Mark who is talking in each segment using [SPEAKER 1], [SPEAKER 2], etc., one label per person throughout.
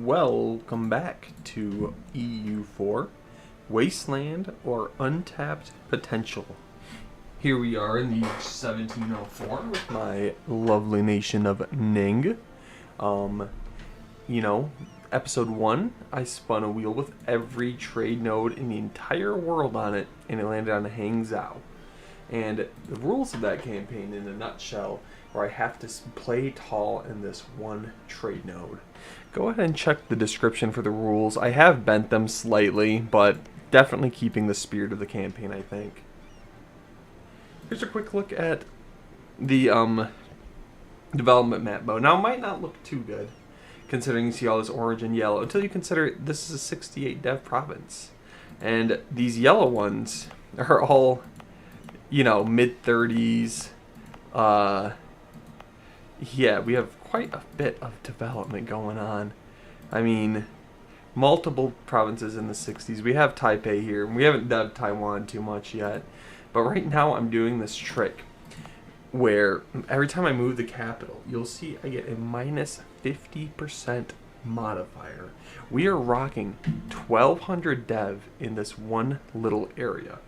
[SPEAKER 1] Welcome back to EU4, Wasteland or Untapped Potential. Here we are in the 1704 with my lovely nation of Ning. Episode 1, I spun a wheel with every trade node in the entire world on it, and it landed on Hang Zhao. And the rules of that campaign in a nutshell, where I have to play tall in this one trade node. Go ahead and check the description for the rules. I have bent them slightly, but definitely keeping the spirit of the campaign, I think. Here's a quick look at the development map mode. Now, it might not look too good, considering you see all this orange and yellow, until you consider this is a 68 dev province. And these yellow ones are all, mid-30s. Yeah, we have quite a bit of development going on. I mean, multiple provinces in the 60s. We have Taipei here. We haven't dubbed Taiwan too much yet. But right now I'm doing this trick where every time I move the capital, you'll see I get a minus 50% modifier. We are rocking 1200 dev in this one little area.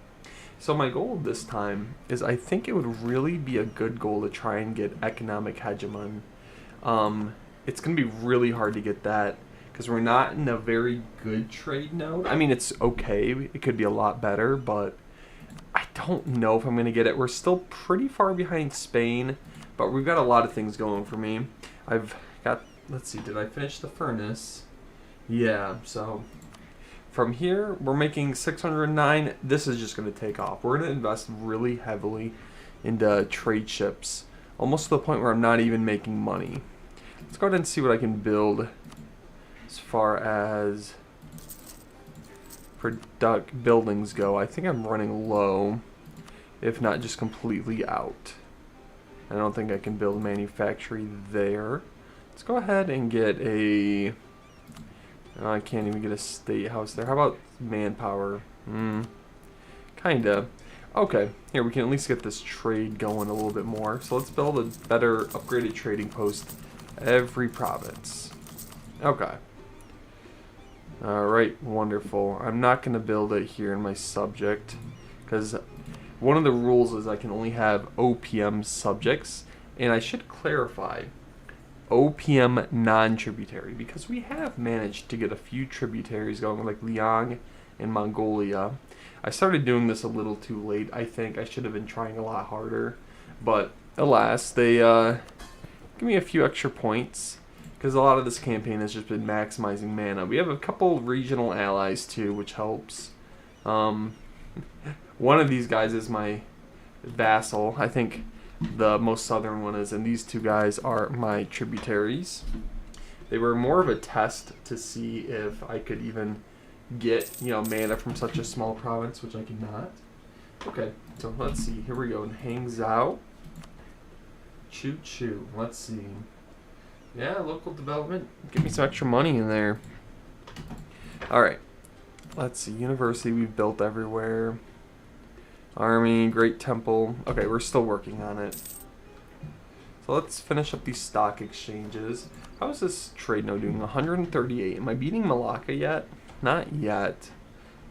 [SPEAKER 1] So my goal this time is, I think it would really be a good goal to try and get economic hegemon. It's going to be really hard to get that because we're not in a very good trade node. I mean, it's okay. It could be a lot better, but I don't know if I'm going to get it. We're still pretty far behind Spain, but we've got a lot of things going for me. I've got, let's see, did I finish the furnace? Yeah, so from here, we're making 609. This is just going to take off. We're going to invest really heavily into trade ships, almost to the point where I'm not even making money. Let's go ahead and see what I can build as far as product buildings go. I think I'm running low, if not just completely out. I don't think I can build manufacturing there. Let's go ahead and get a... Oh, I can't even get a state house there. How about manpower? Kinda. Okay, here we can at least get this trade going a little bit more. So let's build a better upgraded trading post every province. Okay. Alright, wonderful. I'm not going to build it here in my subject, because one of the rules is I can only have OPM subjects, and I should clarify OPM non-tributary, because we have managed to get a few tributaries going, like Liang and Mongolia. I started doing this a little too late, I think. I should have been trying a lot harder, but alas, they give me a few extra points, because a lot of this campaign has just been maximizing mana. We have a couple regional allies too, which helps. One of these guys is my vassal. I think the most southern one is, and these two guys are my tributaries. They were more of a test to see if I could even get, mana from such a small province, which I cannot. Okay, so let's see. Here we go. Hang Zhao. Choo choo. Let's see. Yeah, local development. Give me some extra money in there. Alright. Let's see. University we've built everywhere. Army, Great Temple. Okay, we're still working on it. So let's finish up these stock exchanges. How is this trade node doing? 138. Am I beating Malacca yet? Not yet.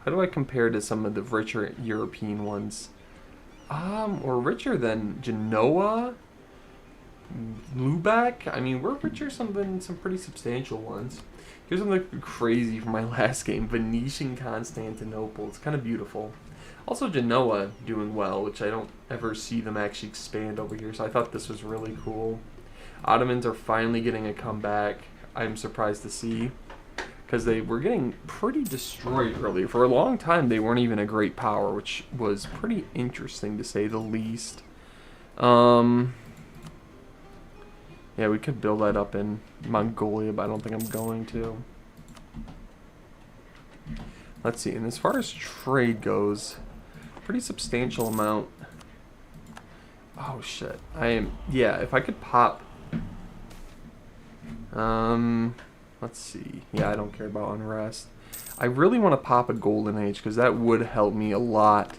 [SPEAKER 1] How do I compare to some of the richer European ones? We're richer than Genoa, Lubeck. I mean, we're richer than some pretty substantial ones. Here's something crazy from my last game. Venetian Constantinople. It's kind of beautiful. Also, Genoa doing well, which I don't ever see them actually expand over here, so I thought this was really cool. Ottomans are finally getting a comeback. I'm surprised to see, because they were getting pretty destroyed earlier. For a long time, they weren't even a great power, which was pretty interesting to say the least. Yeah, we could build that up in Mongolia, but I don't think I'm going to. Let's see, and as far as trade goes, pretty substantial amount. Oh shit. Yeah, if I could pop let's see. Yeah, I don't care about unrest. I really want to pop a golden age, because that would help me a lot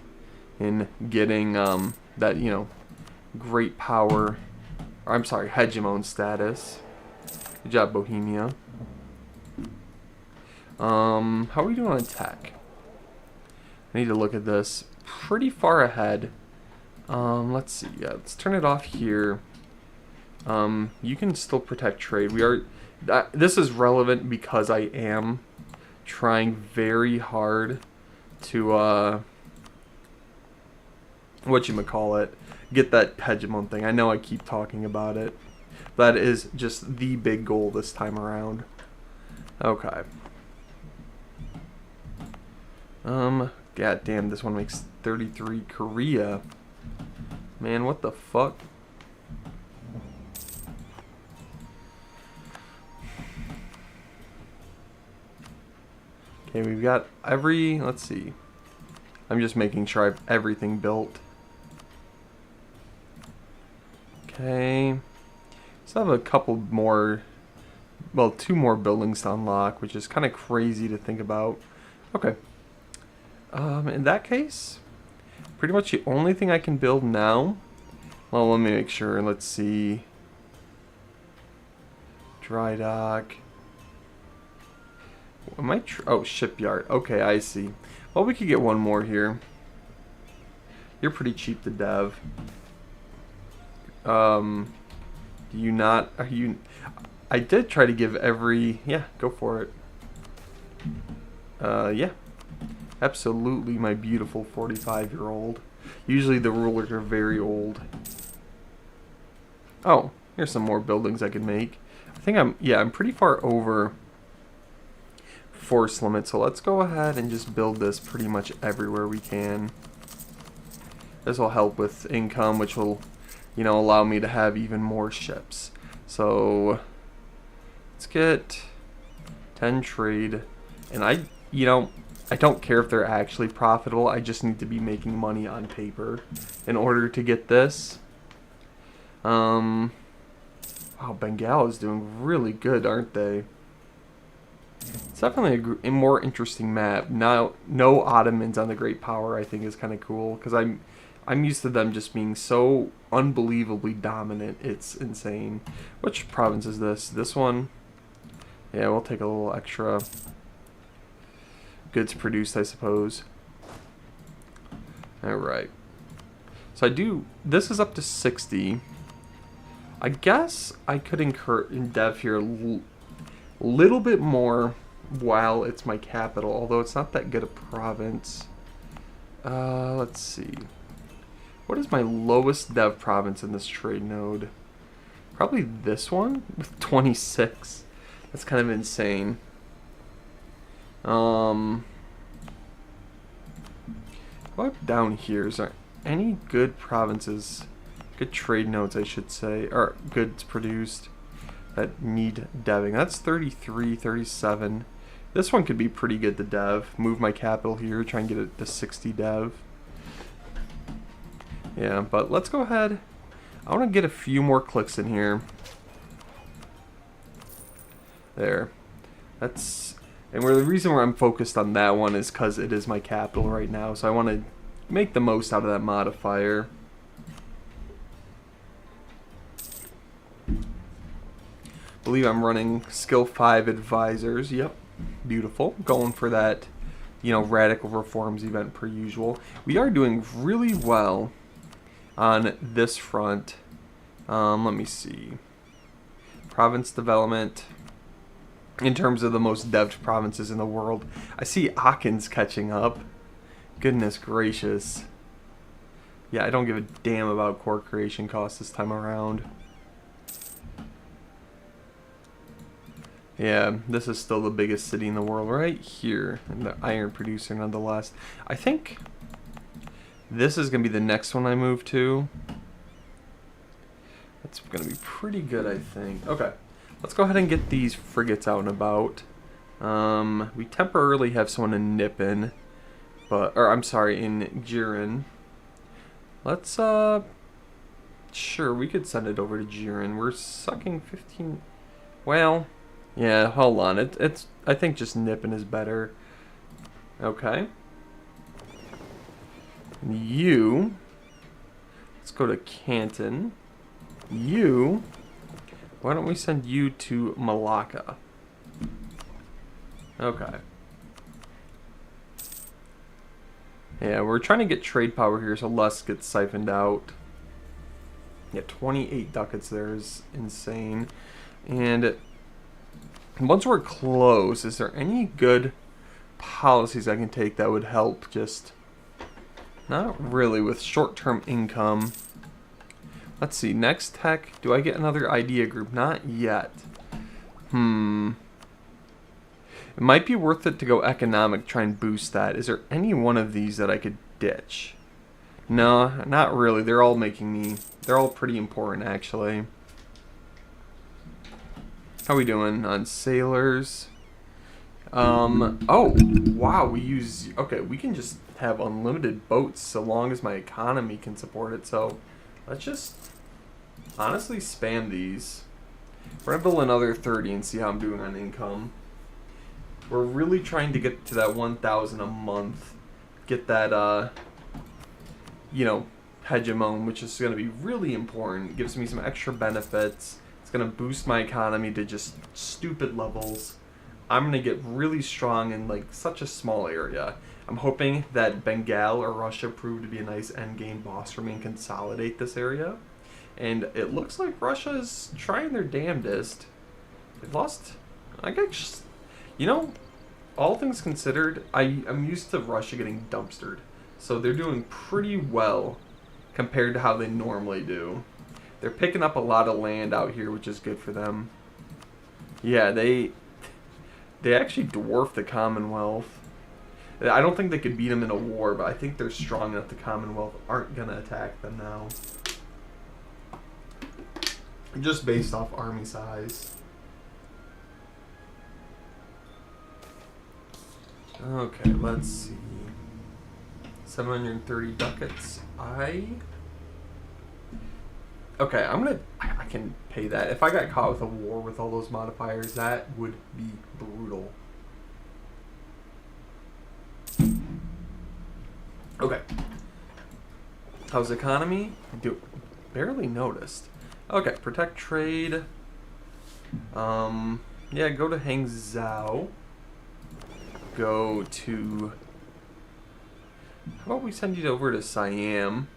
[SPEAKER 1] in getting that, great power, or I'm sorry, hegemon status. Good job, Bohemia. How are we doing on tech? I need to look at this. Pretty far ahead. Let's see. Yeah, let's turn it off here. You can still protect trade. This is relevant because I am trying very hard to, whatchamacallit, get that hegemon thing. I know I keep talking about it. That is just the big goal this time around. Okay. God damn, this one makes 33. Korea. Man, what the fuck? Okay, we've got let's see. I'm just making sure I have everything built. Okay. Still have a couple more, well, 2 more buildings to unlock, which is kind of crazy to think about. Okay. In that case, pretty much the only thing I can build now, well, let me make sure. Let's see. Dry dock. Am I oh, shipyard. Okay, I see. Well, we could get one more here. You're pretty cheap to dev. Do you not? Are you? I did try to give every. Yeah, go for it. Yeah. Absolutely, my beautiful 45-year-old. Usually the rulers are very old. Oh, here's some more buildings I could make. I think I'm pretty far over force limit, so let's go ahead and just build this pretty much everywhere we can. This will help with income, which will, allow me to have even more ships. So let's get 10 trade, and I don't care if they're actually profitable. I just need to be making money on paper in order to get this. Wow, Bengal is doing really good, aren't they? It's definitely a more interesting map. Now, no Ottomans on the Great Power, I think, is kind of cool, because I'm used to them just being so unbelievably dominant. It's insane. Which province is this? This one? Yeah, we'll take a little extra goods produced, I suppose. Alright. So this is up to 60. I guess I could endev here a little bit more while it's my capital, although it's not that good a province. Let's see. What is my lowest dev province in this trade node? Probably this one with 26. That's kind of insane. What down here? Is there any good provinces, good trade nodes, I should say, or goods produced that need deving? That's 33, 37. This one could be pretty good to dev. Move my capital here, try and get it to 60 dev. Yeah, but let's go ahead. I want to get a few more clicks in here. There. And the reason why I'm focused on that one is because it is my capital right now, so I want to make the most out of that modifier. I believe I'm running skill 5 advisors. Yep, beautiful. Going for that, radical reforms event per usual. We are doing really well on this front. Let me see. Province development. In terms of the most devved provinces in the world, I see Aachen's catching up. Goodness gracious. Yeah, I don't give a damn about core creation costs this time around. Yeah, this is still the biggest city in the world right here, and the iron producer nonetheless. I think this is going to be the next one I move to. That's going to be pretty good, I think. Okay. Let's go ahead and get these frigates out and about. We temporarily have someone in Nippon, in Jiren. Let's, sure, we could send it over to Jiren. We're sucking 15, well, yeah, hold on. I think just Nippon is better. Okay. You, let's go to Canton. Why don't we send you to Malacca? Okay. Yeah, we're trying to get trade power here so less gets siphoned out. Yeah, 28 ducats there is insane. And once we're close, is there any good policies I can take that would help? Just not really with short-term income. Let's see, next tech, do I get another idea group? Not yet. It might be worth it to go economic, try and boost that. Is there any one of these that I could ditch? No, not really. They're all they're all pretty important, actually. How are we doing on sailors? Oh, wow, okay, we can just have unlimited boats so long as my economy can support it. So let's just honestly spam these. We're gonna build another 30 and see how I'm doing on income. We're really trying to get to that 1,000 a month. Get that, you know, hegemon, which is going to be really important. It gives me some extra benefits. It's going to boost my economy to just stupid levels. I'm going to get really strong in, like, such a small area. I'm hoping that Bengal or Russia prove to be a nice endgame boss for me and consolidate this area. And it looks like Russia is trying their damnedest. They've lost... I guess... You know, all things considered, I'm used to Russia getting dumpstered. So they're doing pretty well compared to how they normally do. They're picking up a lot of land out here, which is good for them. Yeah, they actually dwarf the Commonwealth. I don't think they could beat them in a war, but I think they're strong enough the Commonwealth aren't going to attack them now. Just based off army size. Okay, let's see. 730 ducats. Okay, I can pay that. If I got caught with a war with all those modifiers, that would be brutal. Okay. How's the economy? Barely noticed. Okay, protect trade. Yeah, go to Hangzhou. Go to... How about we send you over to Siam?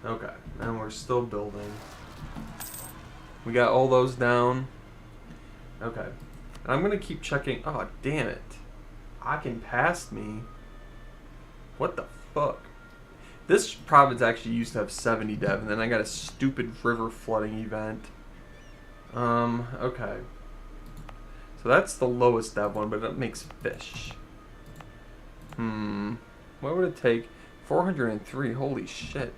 [SPEAKER 1] Okay, and we're still building. We got all those down. Okay. And I'm going to keep checking... Oh, damn it. Aachen passed me. What the fuck? This province actually used to have 70 dev, and then I got a stupid river flooding event. Okay. So that's the lowest dev one, but it makes fish. What would it take? 403, holy shit.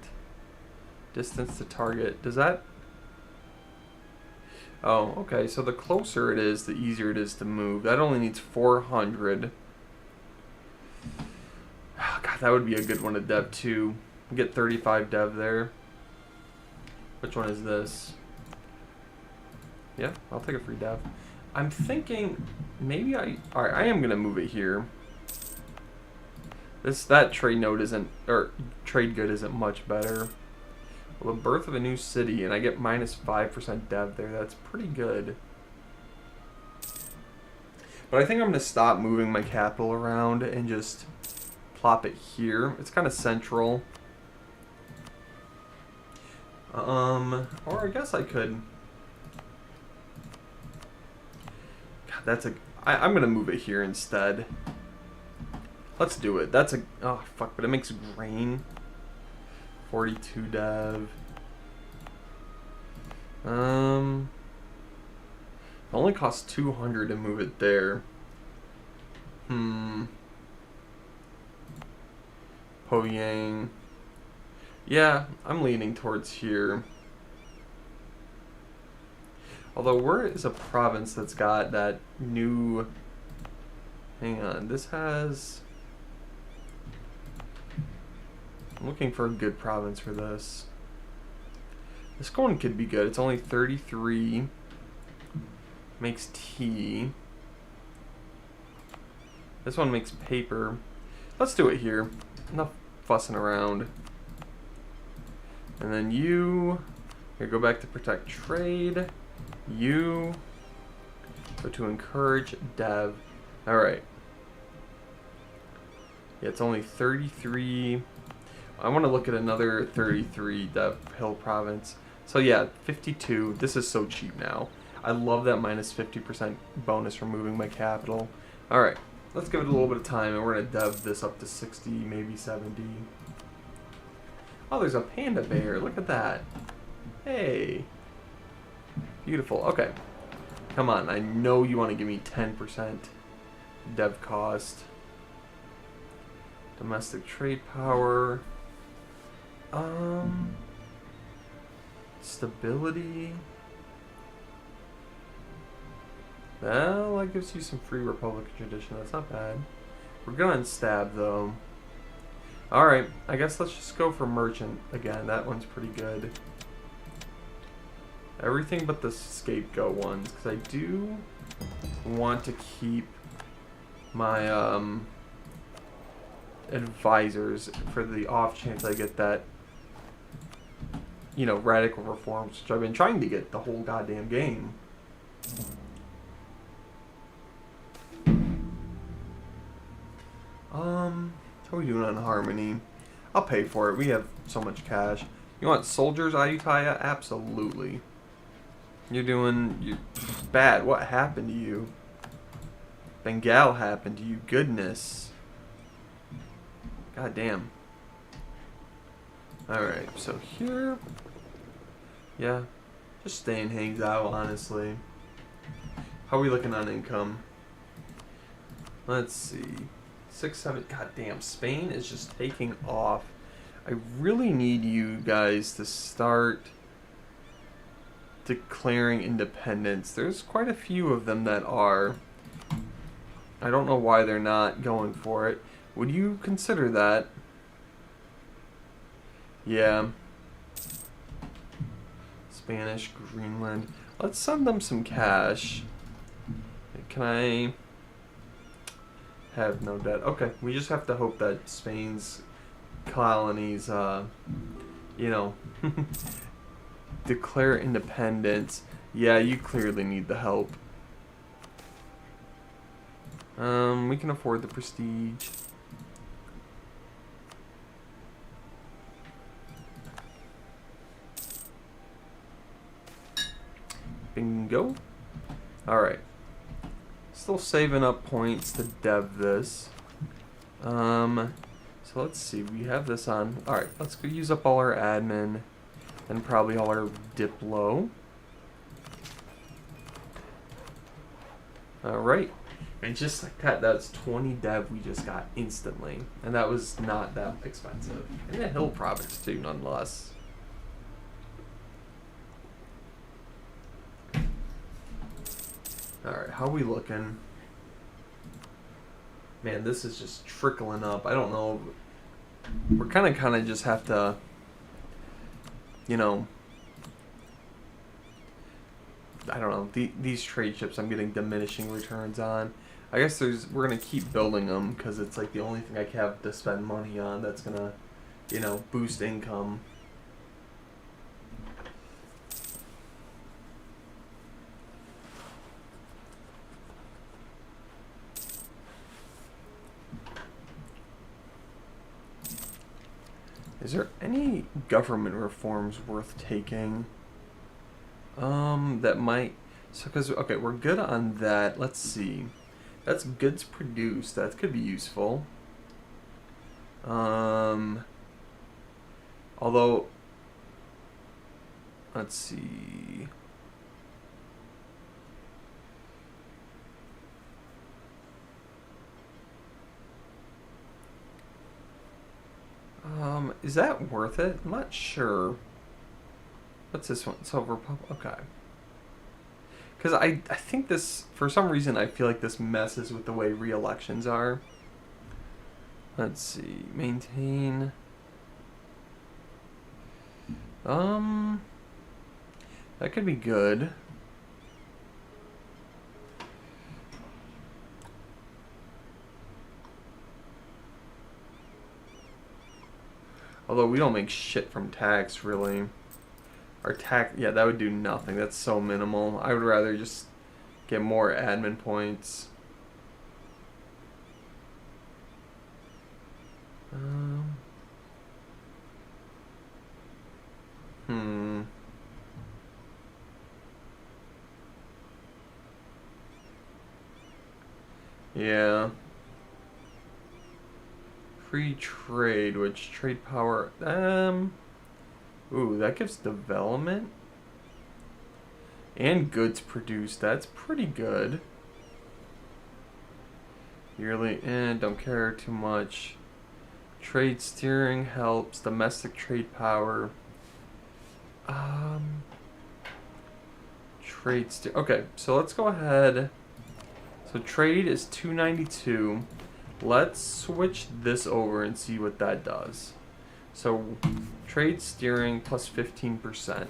[SPEAKER 1] Distance to target. Does that... Oh, okay, so the closer it is, the easier it is to move. That only needs 400. Oh, God, that would be a good one to dev too. Get 35 dev there. Which one is this? Yeah, I'll take a free dev. I'm thinking maybe alright, I am gonna move it here. That trade node isn't, or trade good isn't much better. Well, the birth of a new city, and I get minus 5% dev there. That's pretty good. But I think I'm gonna stop moving my capital around and just plop it here. It's kind of central. Or I guess I could. God, that's a. I'm gonna move it here instead. Let's do it. That's a. Oh fuck! But it makes grain. 42 dev. It only costs 200 to move it there. Poyang. Yeah, I'm leaning towards here. Although, where is a province that's got that new... Hang on, this has... I'm looking for a good province for this. This one could be good. It's only 33. Makes tea. This one makes paper. Let's do it here. Enough fussing around. And then you... Here, go back to protect trade. You... So to encourage dev. Alright. Yeah, it's only 33. I want to look at another 33 dev Hill Province. So yeah, 52. This is so cheap now. I love that minus 50% bonus for moving my capital. Alright, let's give it a little bit of time and we're going to dev this up to 60, maybe 70. Oh, there's a panda bear. Look at that. Hey. Beautiful. Okay. Come on. I know you want to give me 10% dev cost. Domestic trade power. Stability. Well, that gives you some free Republican tradition. That's not bad. We're good on stab, though. Alright, I guess let's just go for merchant again. That one's pretty good. Everything but the scapegoat ones, because I do want to keep my advisors for the off chance I get that, you know, radical reforms, which I've been trying to get the whole goddamn game. How are we doing on harmony? I'll pay for it. We have so much cash. You want soldiers, Ayutthaya? Absolutely. You're bad. What happened to you? Bengal happened to you. Goodness. God damn. Alright, so here. Yeah. Just staying hangs out, honestly. How are we looking on income? Let's see. 6, 7. God damn. Spain is just taking off. I really need you guys to start declaring independence. There's quite a few of them that are. I don't know why they're not going for it. Would you consider that? Yeah. Spanish, Greenland. Let's send them some cash. Can I have no debt? Okay, we just have to hope that Spain's colonies, you know, declare independence. Yeah, you clearly need the help. We can afford the prestige. Bingo. Alright. Still saving up points to dev this. So let's see. We have this on. Alright, let's go use up all our admin. And probably all our diplo. Alright. And just like that, that's 20 dev we just got instantly. And that was not that expensive. And the Hill Province too, nonetheless. Alright, how are we looking? Man, this is just trickling up. I don't know. We're kind of just have to, you know, I don't know. These trade ships I'm getting diminishing returns on. I guess we're going to keep building them because it's like the only thing I have to spend money on that's going to, you know, boost income. Is there any government reforms worth taking? That might... So, because, okay, we're good on that. Let's see. That's goods produced. That could be useful. Although... Let's see... is that worth it? I'm not sure. What's this one? So, okay. Because I think this, for some reason, I feel like this messes with the way re-elections are. Let's see. Maintain. That could be good. Although we don't make shit from tax, really. Our tax, yeah, that would do nothing. That's so minimal. I would rather just Get more admin points. Yeah. Free trade, which trade power, ooh, that gives development and goods produced. That's pretty good. Yearly, don't care too much. Trade steering helps. Domestic trade power. Trade steer. Okay, so let's go ahead. So trade is 292. Let's switch this over and see what that does. So trade steering plus 15%.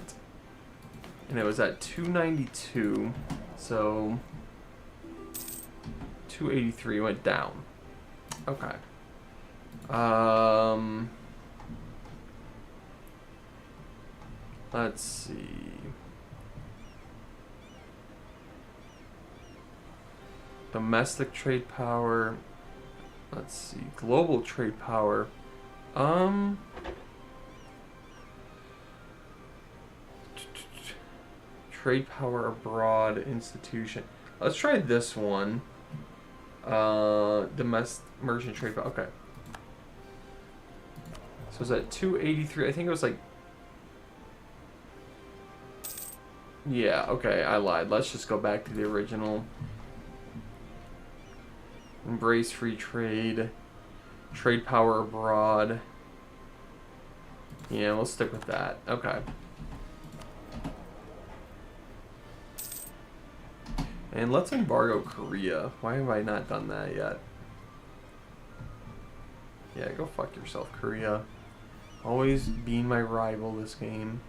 [SPEAKER 1] And it was at 292. So 283 went down. Okay. Let's see. Domestic trade power. Let's see. Global trade power. Trade power abroad institution. Let's try this one. Domestic merchant trade power. Okay. So it's at 283. I think it was like. Yeah, okay, I lied. Let's just go back to the original. Embrace free trade. Trade power abroad. Yeah, we'll stick with that. Okay. And let's embargo Korea. Why have I not done that yet? Yeah, go fuck yourself, Korea. Always being my rival this game.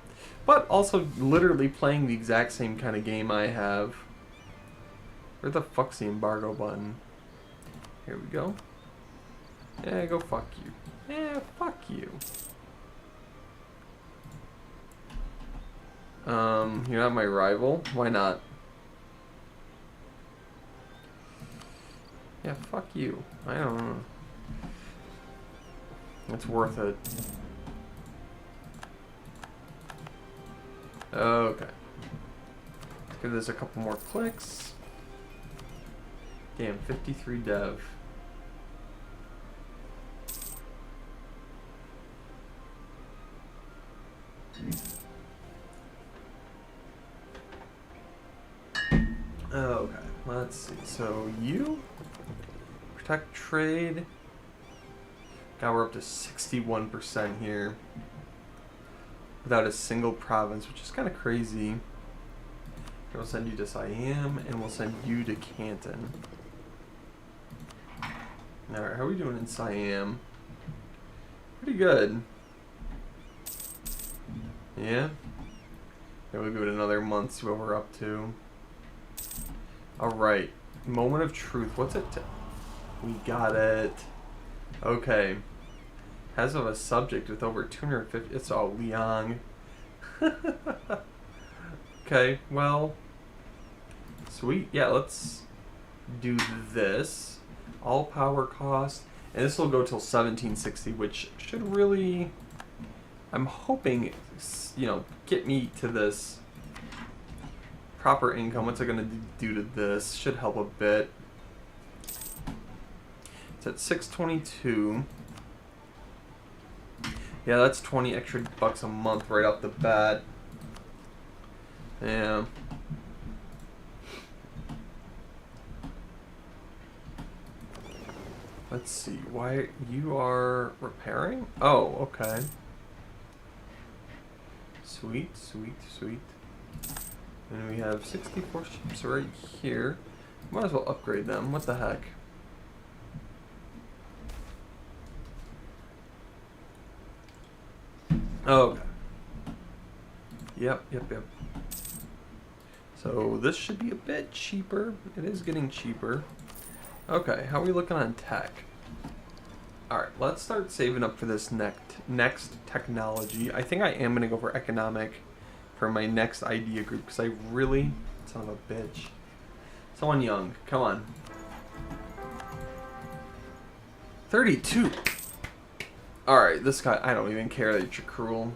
[SPEAKER 1] But also literally playing the exact same kind of game I have. Where the fuck's the embargo button? Here we go. Yeah, go fuck you. Yeah, fuck you. You're not my rival? Why not? Yeah, fuck you. I don't know. It's worth it. Okay. Let's give this a couple more clicks. Damn, 53 dev. Okay, let's see. So you protect trade. God, we're up to 61% here without a single province, which is kind of crazy. We'll send you to Siam, and we'll send you to Canton. Alright, how are we doing in Siam? Pretty good. Yeah? Yeah, we'll give it another month, see what we're up to. Alright, moment of truth. What's it? We got it. Okay. Has of a subject with over 250. It's all Liang. Okay, well. Sweet. Yeah, let's do this. All power cost. And this will go till 1760, which should really, I'm hoping, you know, get me to this proper income. What's it going to do to this? Should help a bit. It's at 622. Yeah, that's 20 extra bucks a month right off the bat. Yeah. Let's see. Why you are repairing? Oh, okay. Sweet, sweet, sweet. And we have 64 ships right here. Might as well upgrade them. What the heck? Oh, okay. Yep. So this should be a bit cheaper. It is getting cheaper. Okay, how are we looking on tech? Alright, let's start saving up for this next technology. I think I am going to go for economic for my next idea group because I really, son of a bitch. Someone young. Come on. 32. Alright, this guy, I don't even care that you're cruel.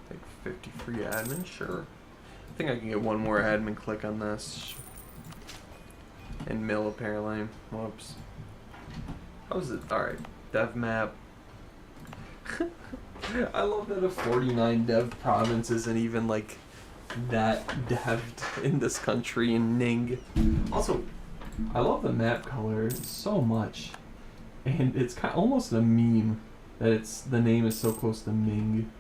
[SPEAKER 1] Like 50 free admin, sure. I think I can get one more admin click on this. And mill apparently. Whoops. How's it? Alright. Dev map. I love that a 49 dev province isn't even like that devved in this country in Ning. Also, I love the map color so much. And it's kind of almost a meme that the name is so close to Ming.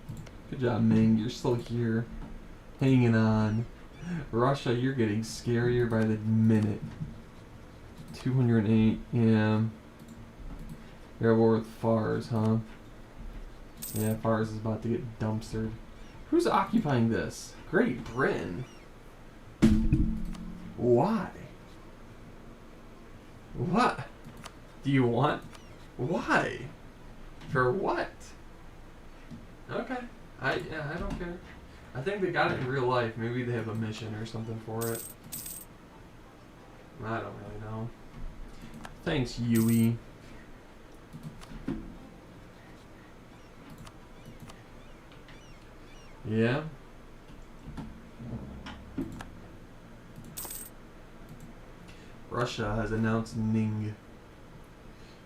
[SPEAKER 1] Good job, Ming. You're still here. Hanging on. Russia, you're getting scarier by the minute. 208, yeah. You're at war with Fars, huh? Yeah, Fars is about to get dumpstered. Who's occupying this? Great Britain. Why? What? Do you want? Why? For what? Okay. I don't care. I think they got it in real life. Maybe they have a mission or something for it. I don't really know. Thanks, Yui. Yeah. Russia has announced Ning,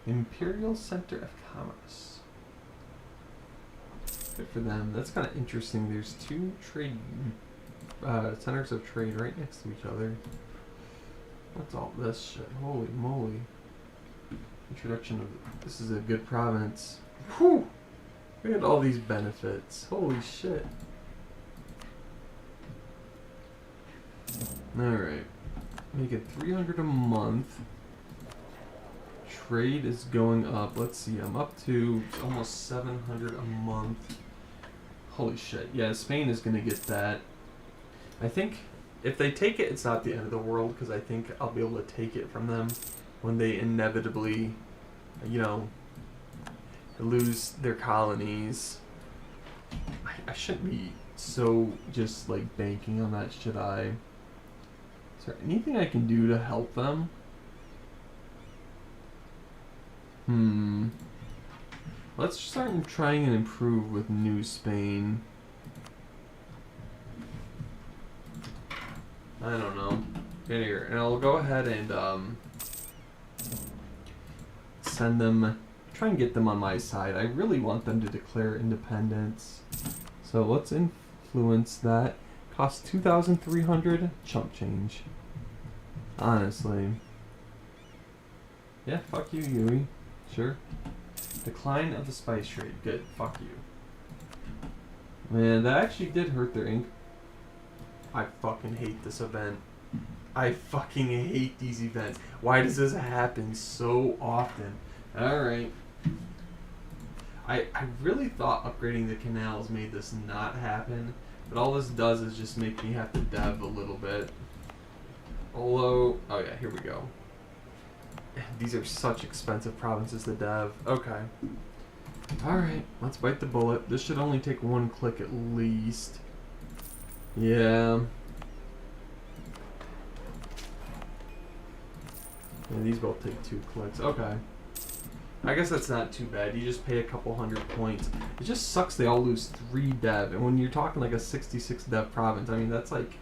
[SPEAKER 1] Imperial Center of Commerce. Good for them. That's kind of interesting. There's two trade centers of trade right next to each other. What's all this shit? Holy moly. Introduction of... This is a good province. Whew! Look at all these benefits. Holy shit. Alright. Make it 300 a month. Trade is going up. Let's see. I'm up to almost 700 a month. Holy shit. Yeah, Spain is going to get that. I think if they take it, it's not the end of the world, because I think I'll be able to take it from them when they inevitably, you know, lose their colonies. I shouldn't be so just like banking on that, should I? Is there anything I can do to help them? Let's start trying and improve with New Spain. I don't know. Here, and I'll go ahead and send them, try and get them on my side. I really want them to declare independence. So let's influence that. Cost 2,300, chump change. Honestly. Yeah, fuck you, Yui. Sure. Decline of the spice trade. Good. Fuck you. Man, that actually did hurt their ink. I fucking hate this event. I fucking hate these events. Why does this happen so often? Alright. I really thought upgrading the canals made this not happen, but all this does is just make me have to dev a little bit. Although, oh yeah, here we go. These are such expensive provinces to dev. Okay. Alright, let's bite the bullet. This should only take one click at least. Yeah. And these both take 2 clicks. Okay. I guess that's not too bad. You just pay a couple hundred points. It just sucks they all lose 3 dev. And when you're talking like a 66 dev province, I mean, that's like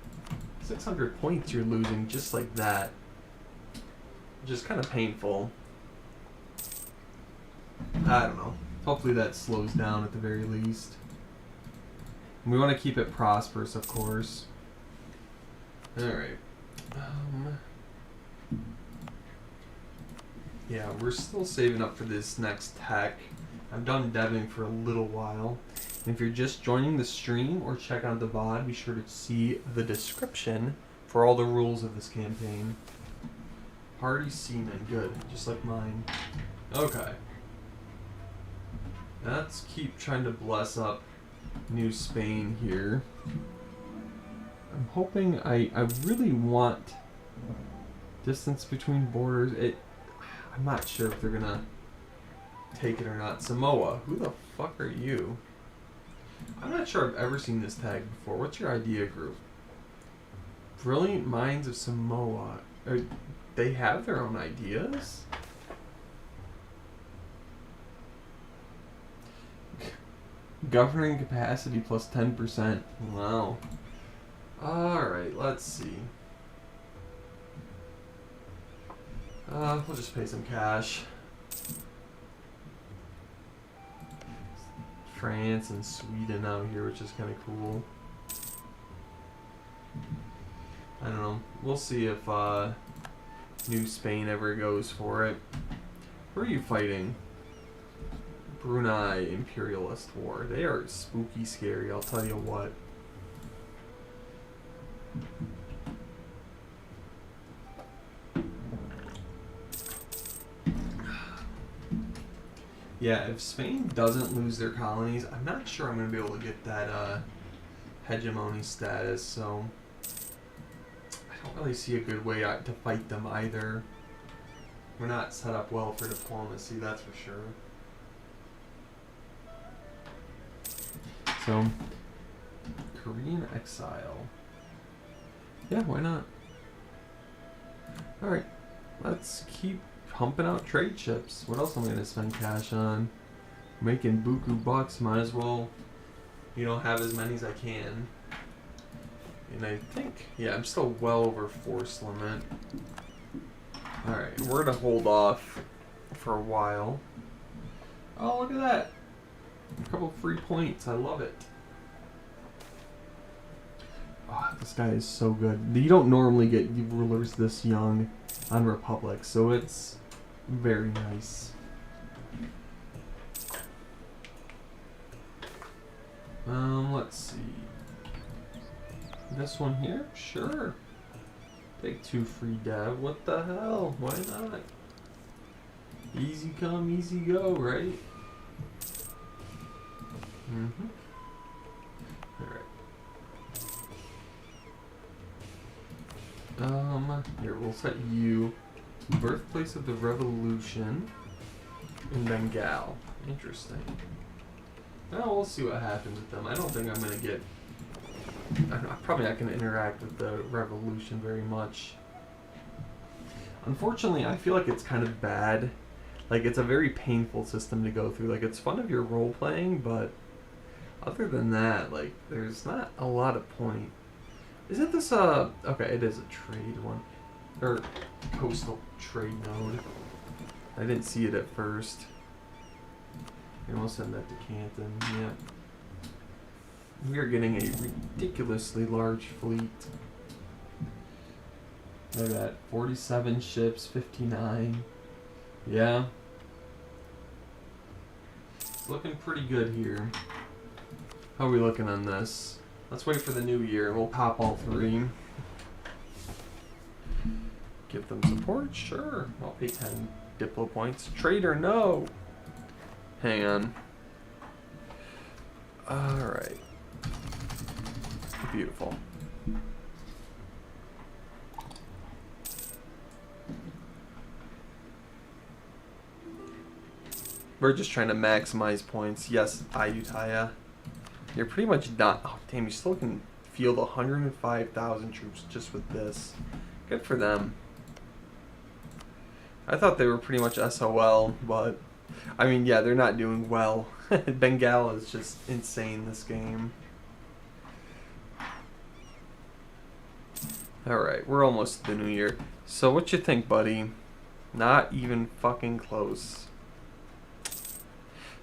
[SPEAKER 1] 600 points you're losing just like that. Just kind of painful. I don't know. Hopefully that slows down at the very least. We want to keep it prosperous, of course. Alright. Yeah, we're still saving up for this next tech. I've done deving for a little while. And if you're just joining the stream or check out the VOD, be sure to see the description for all the rules of this campaign. Party seaman, good, just like mine. Okay. Let's keep trying to bless up New Spain here. I'm hoping I really want distance between borders. I'm not sure if they're gonna take it or not. Samoa, who the fuck are you? I'm not sure I've ever seen this tag before. What's your idea group? Brilliant minds of Samoa. They have their own ideas? Governing capacity plus 10%. Wow. Alright, let's see. We'll just pay some cash. France and Sweden out here, which is kind of cool. I don't know. We'll see if New Spain ever goes for it. Who are you fighting? Brunei Imperialist War. They are spooky scary, I'll tell you what. Yeah, if Spain doesn't lose their colonies, I'm not sure I'm going to be able to get that hegemony status, so I don't really see a good way to fight them either. We're not set up well for diplomacy, that's for sure. So, Korean exile. Yeah, why not? Alright, let's keep pumping out trade chips. What else am I going to spend cash on? Making buku bucks, might as well, you know, have as many as I can. And I think, yeah, I'm still well over force limit. Alright, we're going to hold off for a while. Oh, look at that. A couple free points. I love it. Oh, this guy is so good. You don't normally get rulers this young on Republic, so it's very nice. Let's see. This one here? Sure. Take 2 free dev. What the hell? Why not? Easy come, easy go, right? Mm-hmm. Alright. Here, we'll set you birthplace of the revolution in Bengal. Interesting. Well, we'll see what happens with them. I don't think I'm going to get... I'm probably not going to interact with the revolution very much. Unfortunately, I feel like it's kind of bad. Like, it's a very painful system to go through. Like, it's fun if you're role-playing, but other than that, like, there's not a lot of point. Isn't this a... Okay, it is a trade one. Or coastal trade node. I didn't see it at first. And we'll send that to Canton. Yeah. We are getting a ridiculously large fleet. Look at that. 47 ships, 59. Yeah. It's looking pretty good here. How are we looking on this? Let's wait for the new year. We'll pop all 3. Give them support? Sure. I'll pay 10 Diplo points. Trader, no! Hang on. Alright. Beautiful. We're just trying to maximize points. Yes, Ayutthaya. You're pretty much done. Oh, damn, you still can field 105,000 troops just with this. Good for them. I thought they were pretty much SOL, but... I mean, yeah, they're not doing well. Bengal is just insane this game. Alright, we're almost to the new year. So what you think, buddy? Not even fucking close.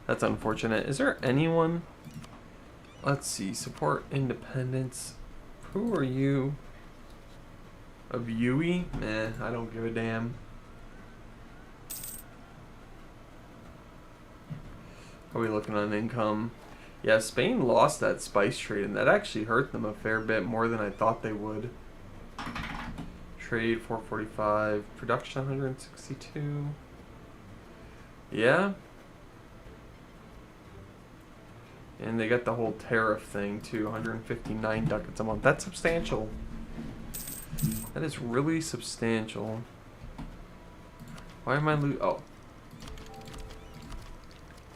[SPEAKER 1] That's unfortunate. Is there anyone... Let's see. Support independence. Who are you? A Yui? Meh, I don't give a damn. How are we looking on income? Yeah, Spain lost that spice trade, and that actually hurt them a fair bit more than I thought they would. Trade 445. Production 162. Yeah. And they got the whole tariff thing too, 159 ducats a month. That's substantial. That is really substantial. Why am I oh.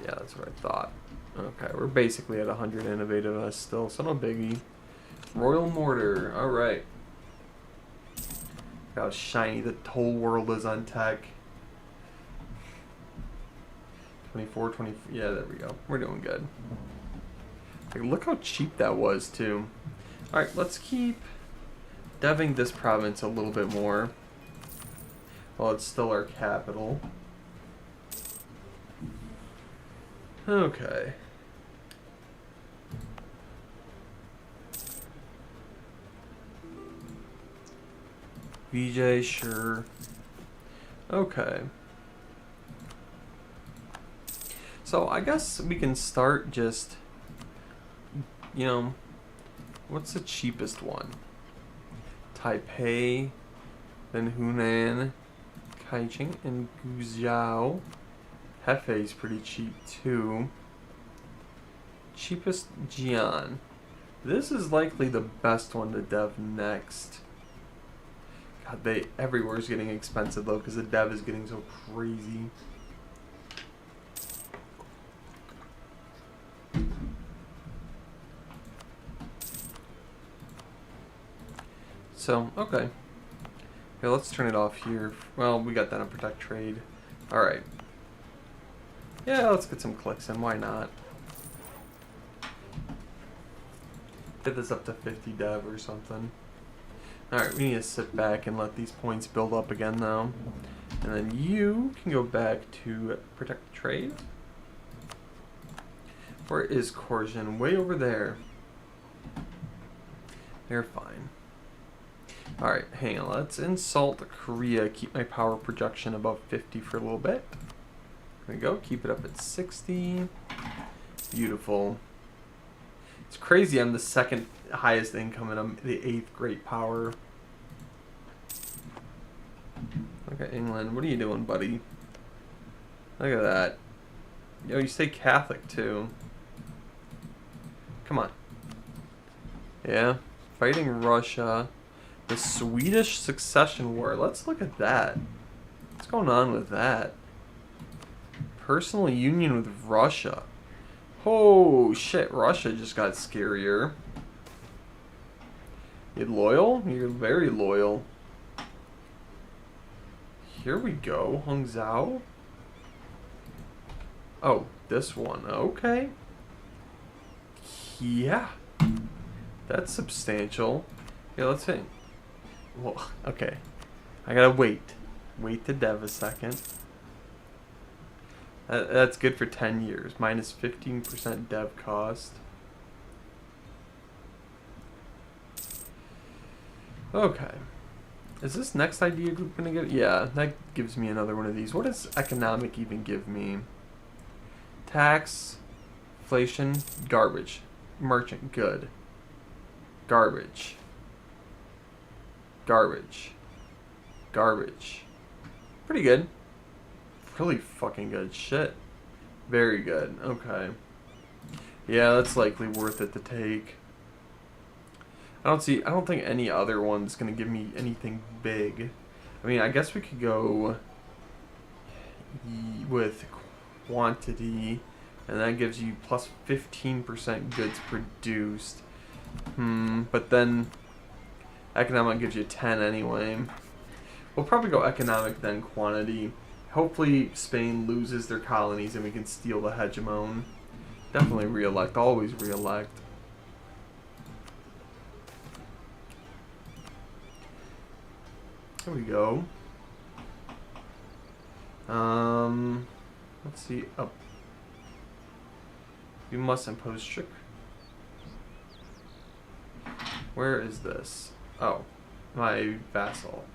[SPEAKER 1] Yeah, that's what I thought. Okay, we're basically at 100 innovative still, so no biggie. Royal Mortar, alright. Look how shiny the whole world is on tech. 24, 20. Yeah, there we go. We're doing good. Like, look how cheap that was, too. Alright, let's keep deving this province a little bit more. While it's still our capital. Okay. VJ, sure. Okay. So I guess we can start just, you know, what's the cheapest one? Taipei, then Hunan, Kaiching, and Guizhou. Hefei's pretty cheap too. Cheapest Jian. This is likely the best one to dev next. God, everywhere's getting expensive though because the dev is getting so crazy. So, okay. Okay, let's turn it off here. Well, we got that on Protect Trade. Alright. Yeah, let's get some clicks in. Why not? Get this up to 50 dev or something. Alright, we need to sit back and let these points build up again, though. And then you can go back to Protect Trade. Where is Coercion? Way over there. They're fine. Alright, hang on. Let's insult Korea. Keep my power projection above 50 for a little bit. There we go. Keep it up at 60. Beautiful. It's crazy. I'm the second highest income and I'm the 8th great power. Okay, England. What are you doing, buddy? Look at that. Yo, you stay Catholic, too. Come on. Yeah. Fighting Russia. The Swedish Succession War. Let's look at that. What's going on with that? Personal union with Russia. Oh, shit. Russia just got scarier. You're loyal? You're very loyal. Here we go. Hangzhou. Oh, this one. Okay. Yeah. That's substantial. Yeah, let's see. Well, okay. I gotta wait. Wait to dev a second. That's good for 10 years. Minus 15% dev cost. Okay. Is this next idea group gonna get? Yeah, that gives me another one of these. What does economic even give me? Tax, inflation, garbage. Merchant, good. Garbage. Garbage. Garbage. Pretty good. Really fucking good. Shit. Very good. Okay. Yeah, that's likely worth it to take. I don't think any other one's gonna give me anything big. I mean, I guess we could go with quantity, and that gives you plus 15% goods produced. But then economic gives you 10 anyway. We'll probably go economic then quantity. Hopefully Spain loses their colonies and we can steal the hegemon. Definitely re-elect. Always re-elect. There we go. Let's see. Up. You must impose strict. Where is this? Oh, my vassal.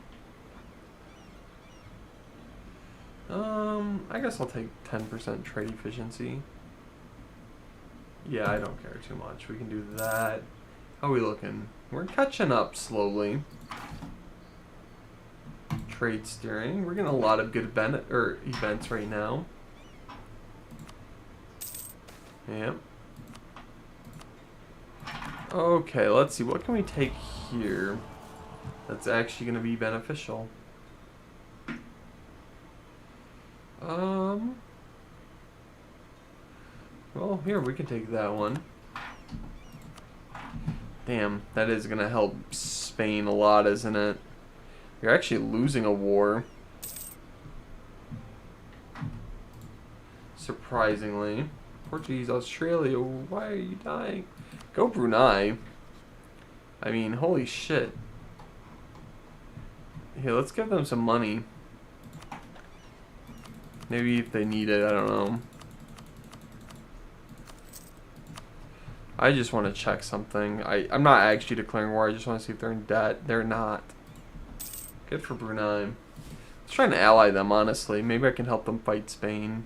[SPEAKER 1] I guess I'll take 10% trade efficiency. Yeah, I don't care too much. We can do that. How are we looking? We're catching up slowly. Trade steering. We're getting a lot of good events right now. Yep. Okay, let's see. What can we take here that's actually going to be beneficial? Well, here, we can take that one. Damn, that is going to help Spain a lot, isn't it? You're actually losing a war. Surprisingly. Portuguese, Australia, why are you dying? Go Brunei. I mean, holy shit. Here, let's give them some money. Maybe if they need it, I don't know. I just want to check something. I'm not actually declaring war, I just want to see if they're in debt. They're not. Good for Brunei. Let's try and ally them, honestly. Maybe I can help them fight Spain.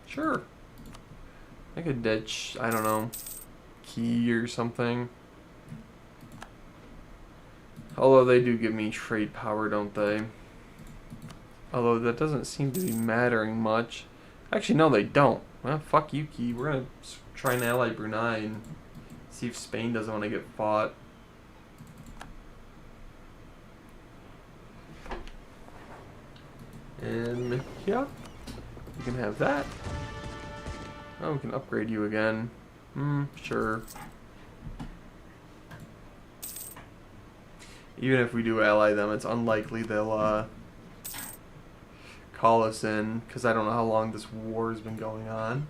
[SPEAKER 1] Sure. I could ditch, I don't know, Key or something. Although they do give me trade power, don't they? Although that doesn't seem to be mattering much. Actually, no, they don't. Well, fuck you, Key. We're going to try and ally Brunei and see if Spain doesn't want to get fought. And, yeah. You can have that. Oh, we can upgrade you again. Sure. Even if we do ally them, it's unlikely they'll call us in, because I don't know how long this war has been going on.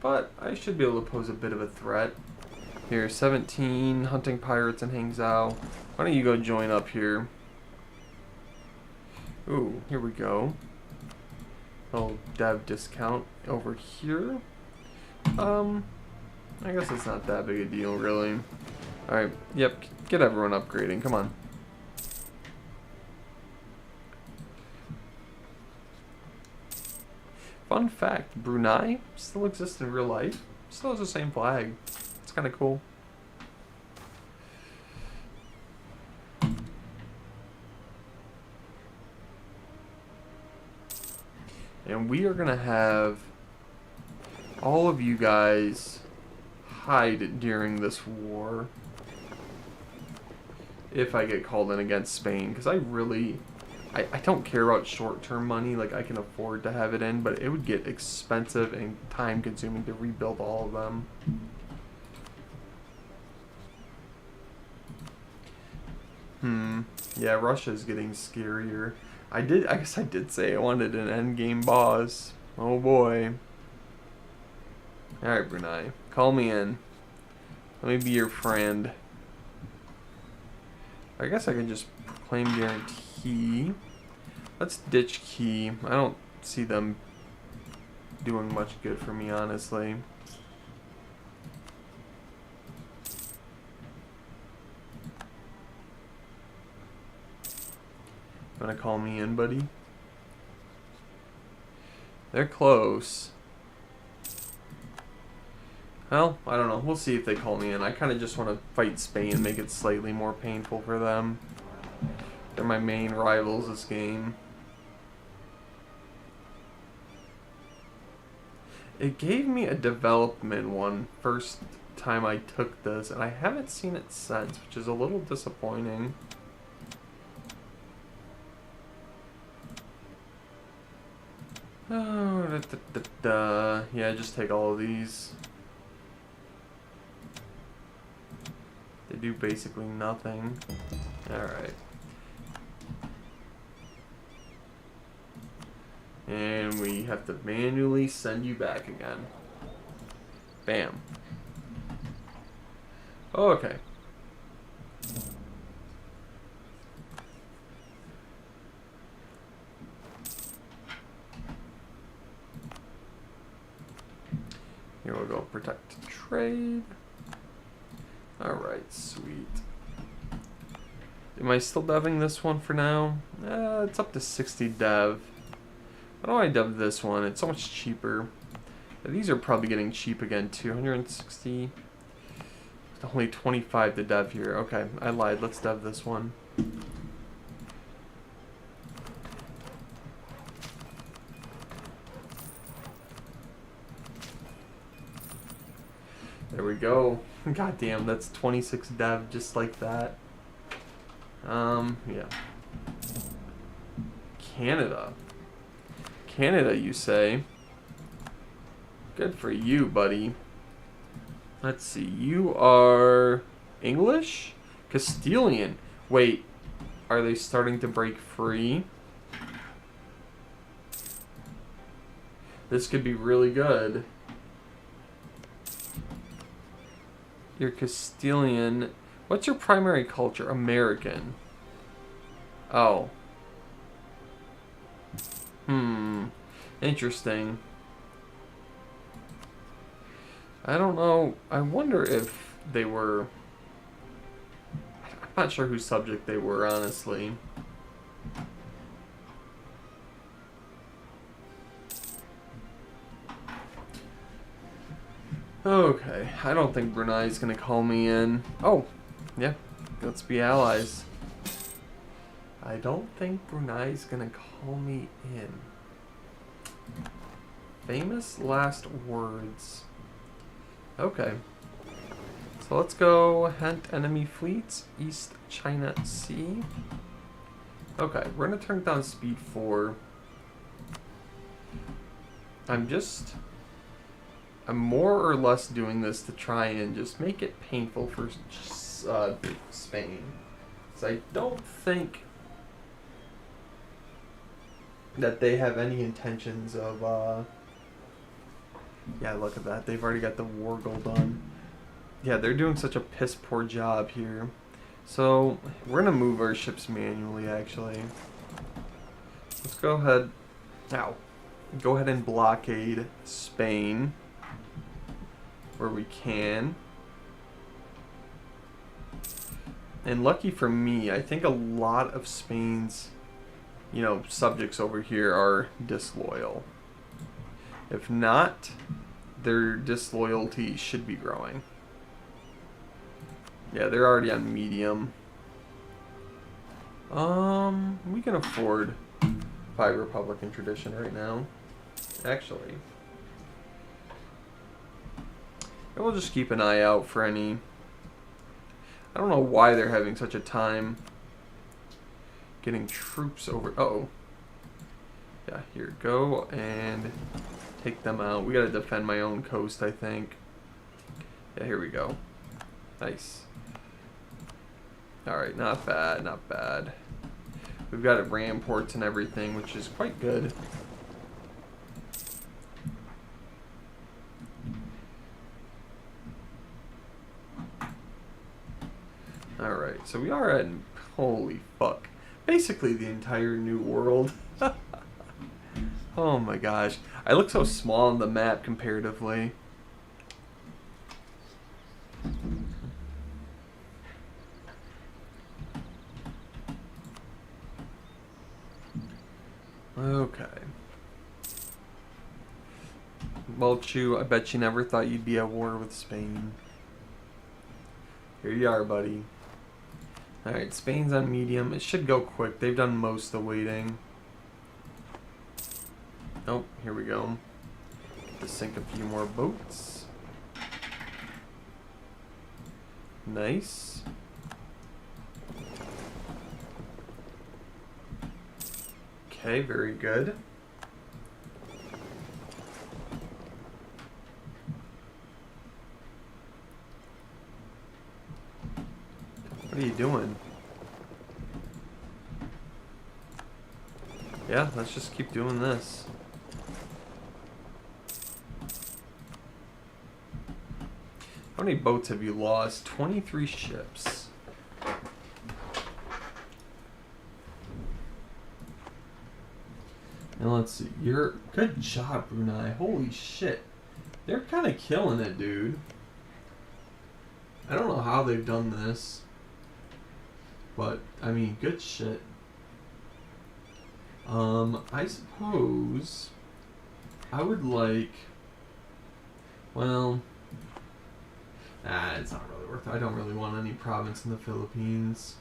[SPEAKER 1] But I should be able to pose a bit of a threat. Here, 17, hunting pirates in Hangzhou. Why don't you go join up here? Ooh, here we go. Little dev discount over here. I guess it's not that big a deal, really. Alright, yep, get everyone upgrading, come on. Fun fact, Brunei still exists in real life. Still has the same flag. It's kind of cool. And we are going to have all of you guys hide during this war. If I get called in against Spain. Because I don't care about short-term money. Like, I can afford to have it in. But it would get expensive and time-consuming to rebuild all of them. Yeah, Russia's getting scarier. I guess I did say I wanted an endgame boss. Oh boy. Alright, Brunei. Call me in. Let me be your friend. I guess I can just proclaim guarantee. Let's ditch Key. I don't see them doing much good for me, honestly. Wanna call me in, buddy? They're close. Well, I don't know. We'll see if they call me in. I kind of just want to fight Spain and make it slightly more painful for them. They're my main rivals this game. It gave me a development one first time I took this, and I haven't seen it since, which is a little disappointing. Oh, yeah, just take all of these. They do basically nothing. Alright. And we have to manually send you back again. Bam. Oh, okay. Here we'll go protect trade. Alright, sweet. Am I still deving this one for now? It's up to 60 dev. Why don't I dev this one? It's so much cheaper. These are probably getting cheap again too. 160. Only 25 to dev here. Okay, I lied. Let's dev this one. There we go. God damn, that's 26 dev just like that. Yeah. Canada. Canada, you say? Good for you, buddy. Let's see. You are English? Castilian. Wait, are they starting to break free? This could be really good. You're Castilian. What's your primary culture? American. Oh. Interesting. I don't know. I wonder if they were... I'm not sure whose subject they were, honestly. Okay, I don't think Brunei's gonna call me in. Oh, yeah, let's be allies. I don't think Brunei's gonna call me in. Famous last words. Okay. So let's go hunt enemy fleets, East China Sea. Okay, we're gonna turn down speed 4. I'm more or less doing this to try and just make it painful for Spain. So I don't think that they have any intentions of, yeah, look at that. They've already got the war goal done. Yeah, they're doing such a piss poor job here. So we're going to move our ships manually, actually. Let's go ahead. Ow. Go ahead and blockade Spain where we can. And lucky for me, I think a lot of Spain's, subjects over here are disloyal. If not, their disloyalty should be growing. Yeah, they're already on medium. We can afford 5 Republican tradition right now. Actually. And we'll just keep an eye out for any... I don't know why they're having such a time getting troops over... Uh-oh. Yeah, here, go and take them out. We gotta defend my own coast, I think. Yeah, here we go. Nice. Alright, not bad, not bad. We've got ram ports and everything, which is quite good. Alright, so we are at... Holy fuck. Basically the entire New World. Oh my gosh. I look so small on the map comparatively. Okay. Well, Chu, I bet you never thought you'd be at war with Spain. Here you are, buddy. Alright, Spain's on medium. It should go quick. They've done most of the waiting. Oh, here we go. Get to sink a few more boats. Nice. Okay, very good. What are you doing? Yeah, let's just keep doing this. How many boats have you lost? 23 ships. And let's see. Good job, Brunei. Holy shit. They're kind of killing it, dude. I don't know how they've done this. But, I mean, good shit. I suppose I would like... Well... Nah, it's not really worth it. I don't really want any province in the Philippines.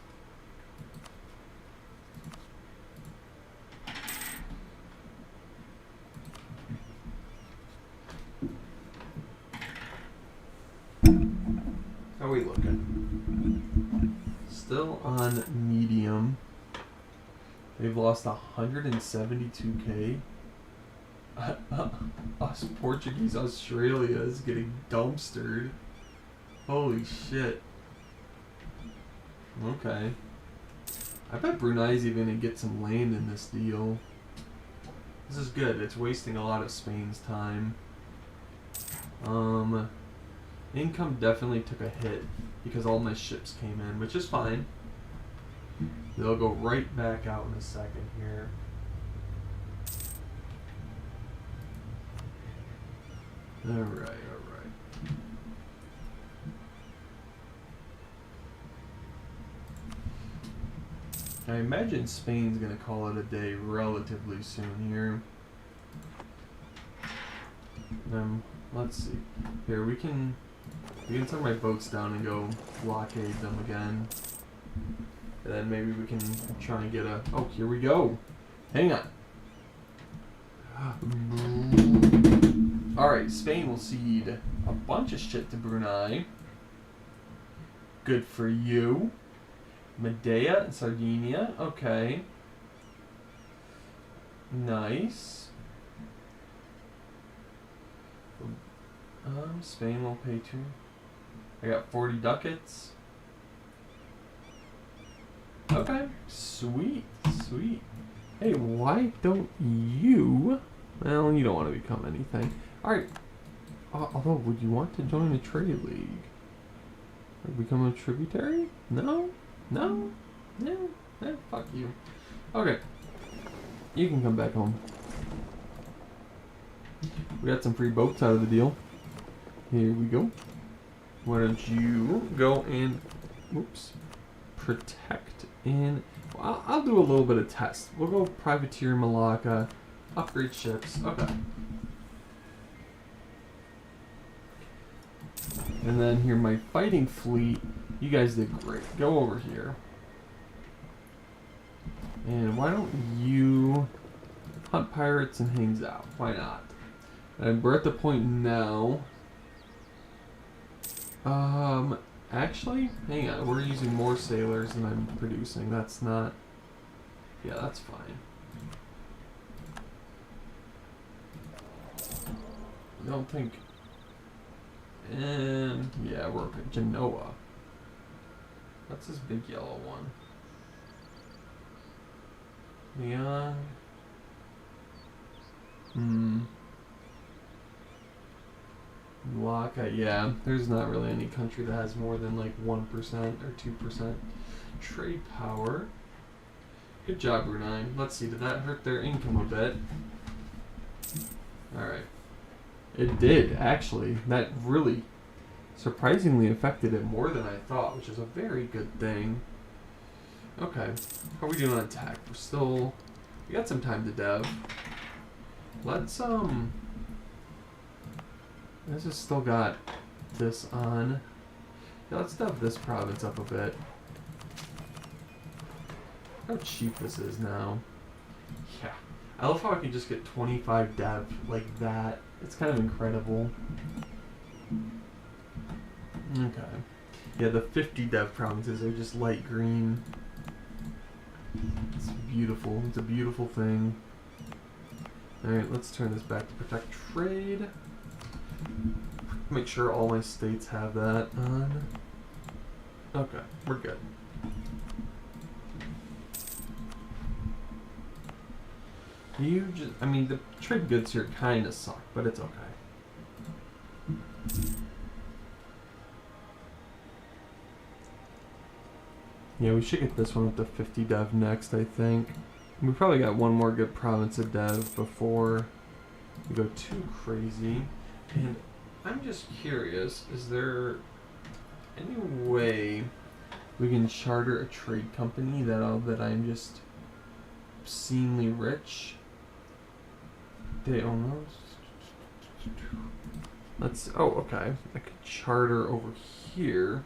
[SPEAKER 1] How are we looking? Still on medium. They've lost 172k. Us Portuguese Australia is getting dumpstered. Holy shit. Okay. I bet Brunei's even gonna get some land in this deal. This is good. It's wasting a lot of Spain's time. Income definitely took a hit because all my ships came in, which is fine. They'll go right back out in a second here. Alright, alright. I imagine Spain's gonna call it a day relatively soon here. Let's see. Here we can send my boats down and go blockade them again. And then maybe we can try and get a... Oh, here we go. Hang on. Alright, Spain will cede a bunch of shit to Brunei. Good for you. Medea and Sardinia. Okay. Nice. Spain will pay 2. I got 40 ducats. Okay. Sweet. Sweet. Hey, why don't you... Well, you don't want to become anything. Alright. Although, would you want to join a trade league? Or become a tributary? No? No? No? Fuck you. Okay. You can come back home. We got some free boats out of the deal. Here we go. Why don't you go and... Whoops. Protect and... Well, I'll do a little bit of test. We'll go privateer Malacca. Upgrade ships. Okay. And then here, my fighting fleet. You guys did great. Go over here. And why don't you hunt pirates and hangs out? Why not? And we're at the point now. Actually, hang on. We're using more sailors than I'm producing. That's not... Yeah, that's fine. I don't think... yeah, we're okay. Genoa. That's this big yellow one. Leon. Malacca, yeah. There's not really any country that has more than like 1% or 2% trade power. Good job, Brunei. Let's see, did that hurt their income a bit? Alright. It did, actually. That really surprisingly affected it more than I thought, which is a very good thing. Okay. How are we doing on attack? We're still... We got some time to dev. Let's, This has still got this on. Yeah, let's dev this province up a bit. How cheap this is now. Yeah. I love how I can just get 25 dev like that. It's kind of incredible. Okay. Yeah, the 50 dev provinces are just light green. It's beautiful. It's a beautiful thing. Alright, let's turn this back to protect trade. Make sure all my states have that on. Okay, we're good. You just, I mean, the trade goods here kind of suck, but it's okay. Yeah, we should get this one with the 50 dev next, I think. We probably got one more good province of dev before we go too crazy. And I'm just curious, is there any way we can charter a trade company that I'm just obscenely rich? They own those. Let's, oh, okay. I could charter over here.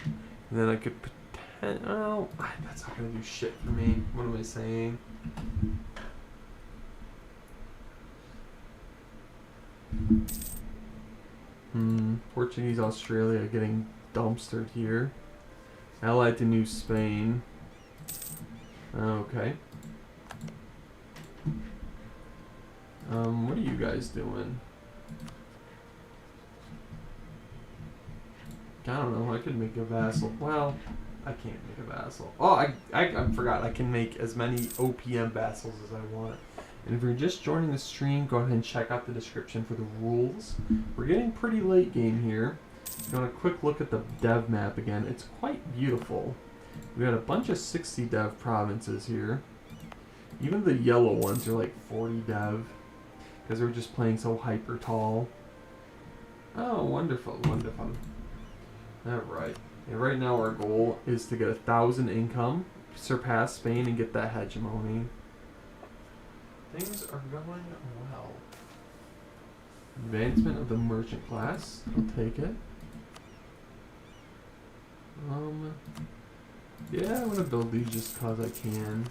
[SPEAKER 1] And then I could oh, that's not gonna do shit for me. What am I saying? Portuguese Australia getting dumpstered here. Allied to New Spain. Okay. What are you guys doing? I don't know, I could make a vassal. Well, I can't make a vassal. Oh, I forgot. I can make as many OPM vassals as I want. And if you're just joining the stream, go ahead and check out the description for the rules. We're getting pretty late game here. If you want a quick look at the dev map again, it's quite beautiful. We got a bunch of 60 dev provinces here. Even the yellow ones are like 40 dev because we're just playing so hyper tall. Oh, wonderful, wonderful. Alright. And right now our goal is to get 1,000 income, surpass Spain, and get that hegemony. Things are going well. Advancement of the merchant class. I'll take it. Yeah, I'm gonna build these just cause I can.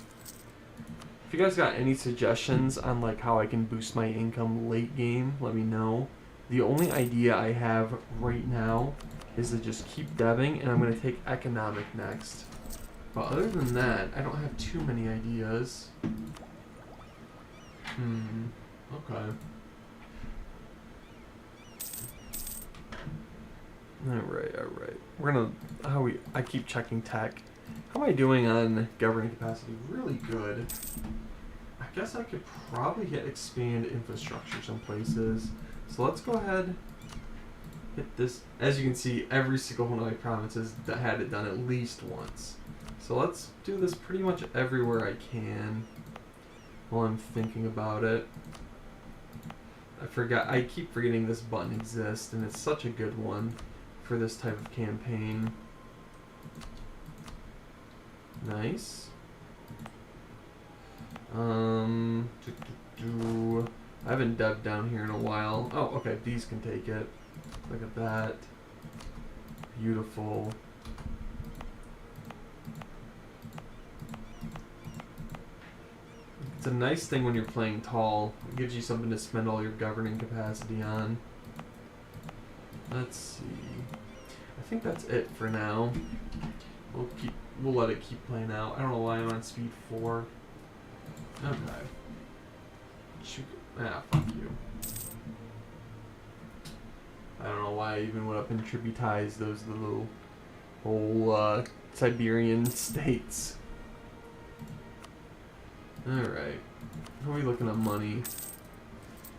[SPEAKER 1] If you guys got any suggestions on like how I can boost my income late game, let me know. The only idea I have right now is to just keep deving, and I'm gonna take economic next. But other than that, I don't have too many ideas. Okay. Alright. We're gonna, I keep checking tech. How am I doing on governing capacity? Really good. I guess I could probably expand infrastructure some places. So let's go ahead, hit this. As you can see, every single one of my provinces that had it done at least once. So let's do this pretty much everywhere I can while I'm thinking about it. I keep forgetting this button exists, and it's such a good one for this type of campaign. Nice. I haven't dev'd down here in a while. Oh, okay, these can take it. Look at that. Beautiful. It's a nice thing when you're playing tall. It gives you something to spend all your governing capacity on. Let's see. I think that's it for now. We'll let it keep playing out. I don't know why I'm on speed 4. Okay. Fuck you. I don't know why I even went up and tributized those little whole Siberian states. Alright. How are we looking at money?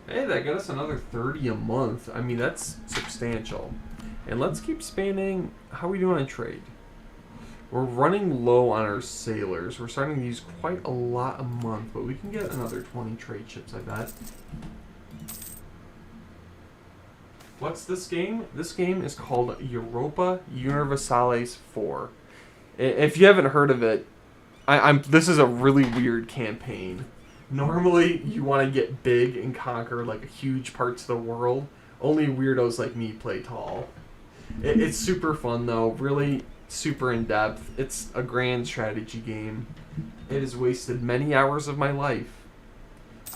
[SPEAKER 1] Hey, that got us another 30 a month. I mean, that's substantial. And let's keep spanning. How are we doing on trade? We're running low on our sailors. We're starting to use quite a lot a month, but we can get another 20 trade ships, I bet. What's this game? This game is called Europa Universalis 4. If you haven't heard of it, this is a really weird campaign. Normally, you want to get big and conquer like huge parts of the world. Only weirdos like me play tall. It's super fun though, really super in depth. It's a grand strategy game. It has wasted many hours of my life.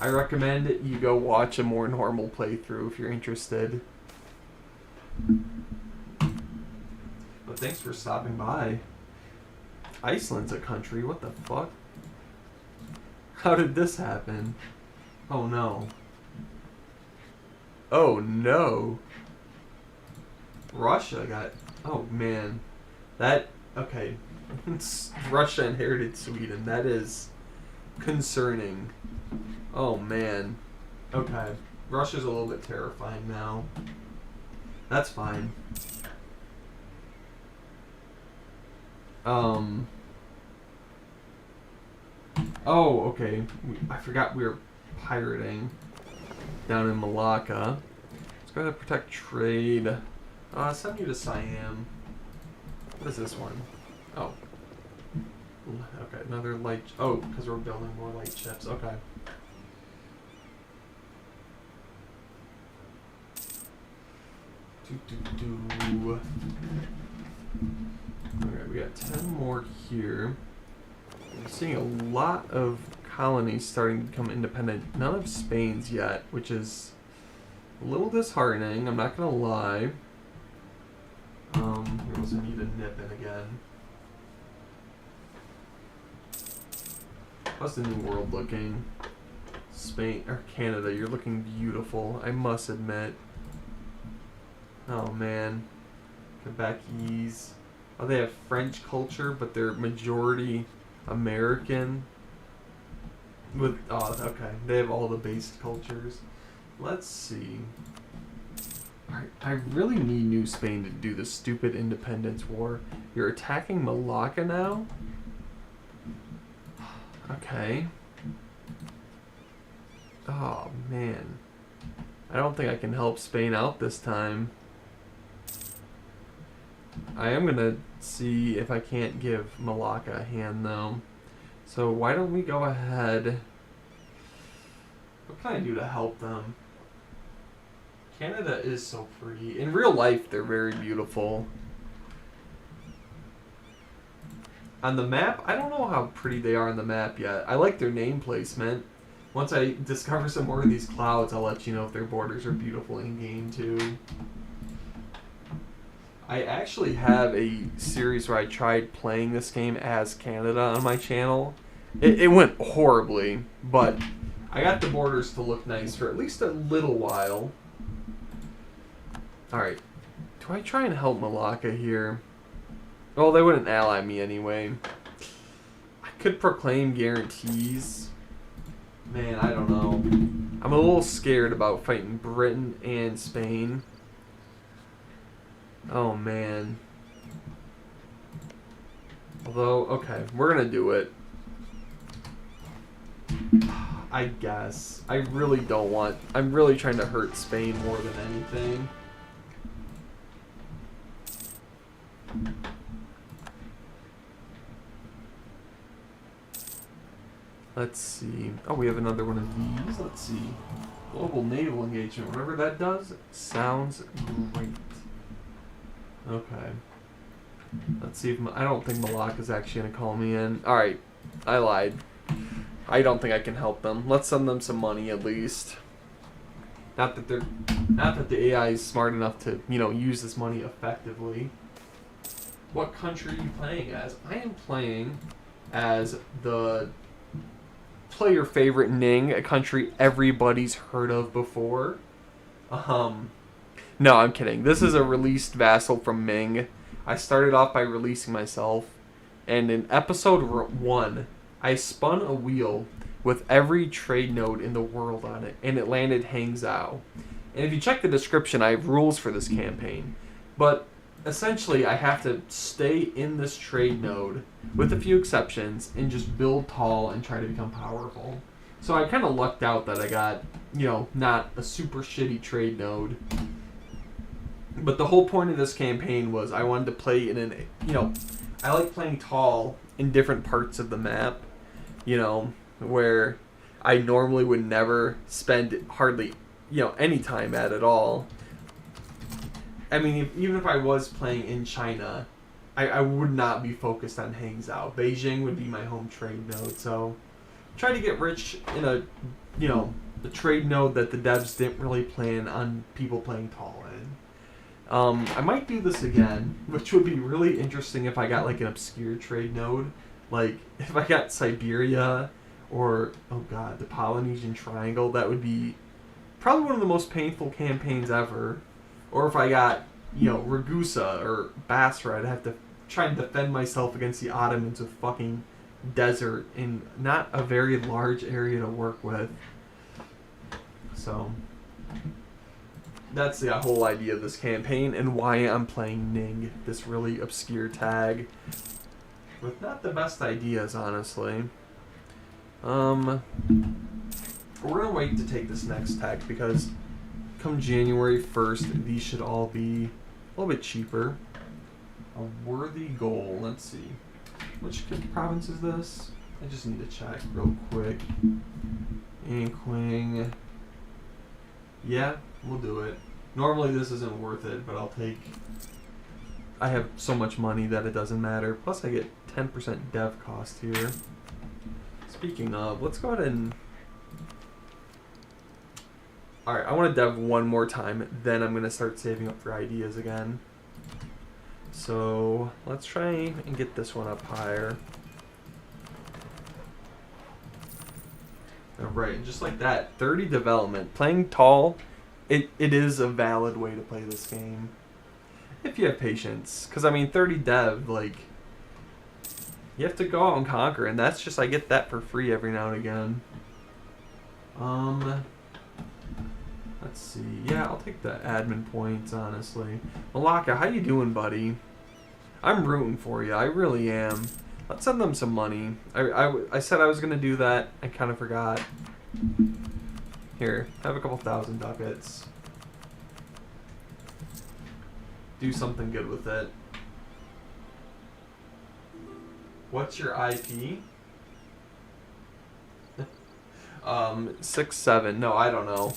[SPEAKER 1] I recommend you go watch a more normal playthrough if you're interested. But thanks for stopping by. Iceland's a country, what the fuck? How did this happen? Oh no. Oh no. Russia got... Oh man. Okay. Russia inherited Sweden. That is concerning. Oh man. Okay. Russia's a little bit terrifying now. That's fine. Oh, okay. I forgot we were pirating down in Malacca. Let's go ahead and protect trade. Send you to Siam. What is this one? Oh. Okay, another light... Oh, because we're building more light ships. Okay. Alright, we got 10 more here. We're seeing a lot of colonies starting to become independent. None of Spain's yet, which is a little disheartening, I'm not gonna lie. We also need to nip in again. How's the New World looking? Spain, or Canada, you're looking beautiful, I must admit. Oh man. Quebecese. Oh, they have French culture, but they're majority American. Okay, they have all the base cultures. Let's see. I really need New Spain to do this stupid independence war. You're attacking Malacca now? Okay. Oh, man. I don't think I can help Spain out this time. I am going to see if I can't give Malacca a hand, though. So why don't we go ahead... What can I do to help them? Canada is so pretty. In real life, they're very beautiful. On the map, I don't know how pretty they are on the map yet. I like their name placement. Once I discover some more of these clouds, I'll let you know if their borders are beautiful in-game, too. I actually have a series where I tried playing this game as Canada on my channel. It went horribly, but I got the borders to look nice for at least a little while. Alright. Do I try and help Malacca here? Well, they wouldn't ally me anyway. I could proclaim guarantees. Man, I don't know. I'm a little scared about fighting Britain and Spain. Oh, man. Although, okay, we're gonna do it. I guess. I really don't want... I'm really trying to hurt Spain more than anything. Let's see. Oh, we have another one of these. Let's see. Global naval engagement. Whatever that does, sounds great. Okay. Let's see if... I don't think Malacca's actually going to call me in. Alright. I lied. I don't think I can help them. Let's send them some money at least. Not that the AI is smart enough to, use this money effectively. What country are you playing as? I am playing as the player favorite Ning, a country everybody's heard of before. No, I'm kidding. This is a released vassal from Ming. I started off by releasing myself, and in episode 1, I spun a wheel with every trade node in the world on it, and it landed Hangzhou. And if you check the description, I have rules for this campaign. But essentially, I have to stay in this trade node, with a few exceptions, and just build tall and try to become powerful. So I kind of lucked out that I got, not a super shitty trade node. But the whole point of this campaign was I wanted to play in an, I like playing tall in different parts of the map, where I normally would never spend hardly, any time at all. I mean, even if I was playing in China, I would not be focused on Hangzhou. Beijing would be my home trade node, so try to get rich in a, the trade node that the devs didn't really plan on people playing tall in. I might do this again, which would be really interesting if I got like an obscure trade node. Like, if I got Siberia or, oh god, the Polynesian Triangle, that would be probably one of the most painful campaigns ever. Or if I got, Ragusa or Basra, I'd have to try and defend myself against the Ottomans with fucking desert in not a very large area to work with. So that's the whole idea of this campaign and why I'm playing Ning, this really obscure tag. With not the best ideas, honestly. We're gonna wait to take this next tag because come January 1st, these should all be a little bit cheaper. A worthy goal. Let's see. Which province is this? I just need to check real quick. Inkling. Yeah, we'll do it. Normally this isn't worth it, but I'll take... I have so much money that it doesn't matter. Plus I get 10% dev cost here. Speaking of, let's go ahead and... Alright, I want to dev one more time, then I'm going to start saving up for ideas again. So, let's try and get this one up higher. Alright, and just like that, 30 development. Playing tall, it is a valid way to play this game. If you have patience. Because, I mean, 30 dev, like, you have to go out and conquer. And that's just, I get that for free every now and again. Let's see. Yeah, I'll take the admin points, honestly. Malaka, how you doing, buddy? I'm rooting for you. I really am. Let's send them some money. I said I was going to do that. I kind of forgot. Here, have a couple thousand ducats. Do something good with it. What's your IP? 6-7. No, I don't know.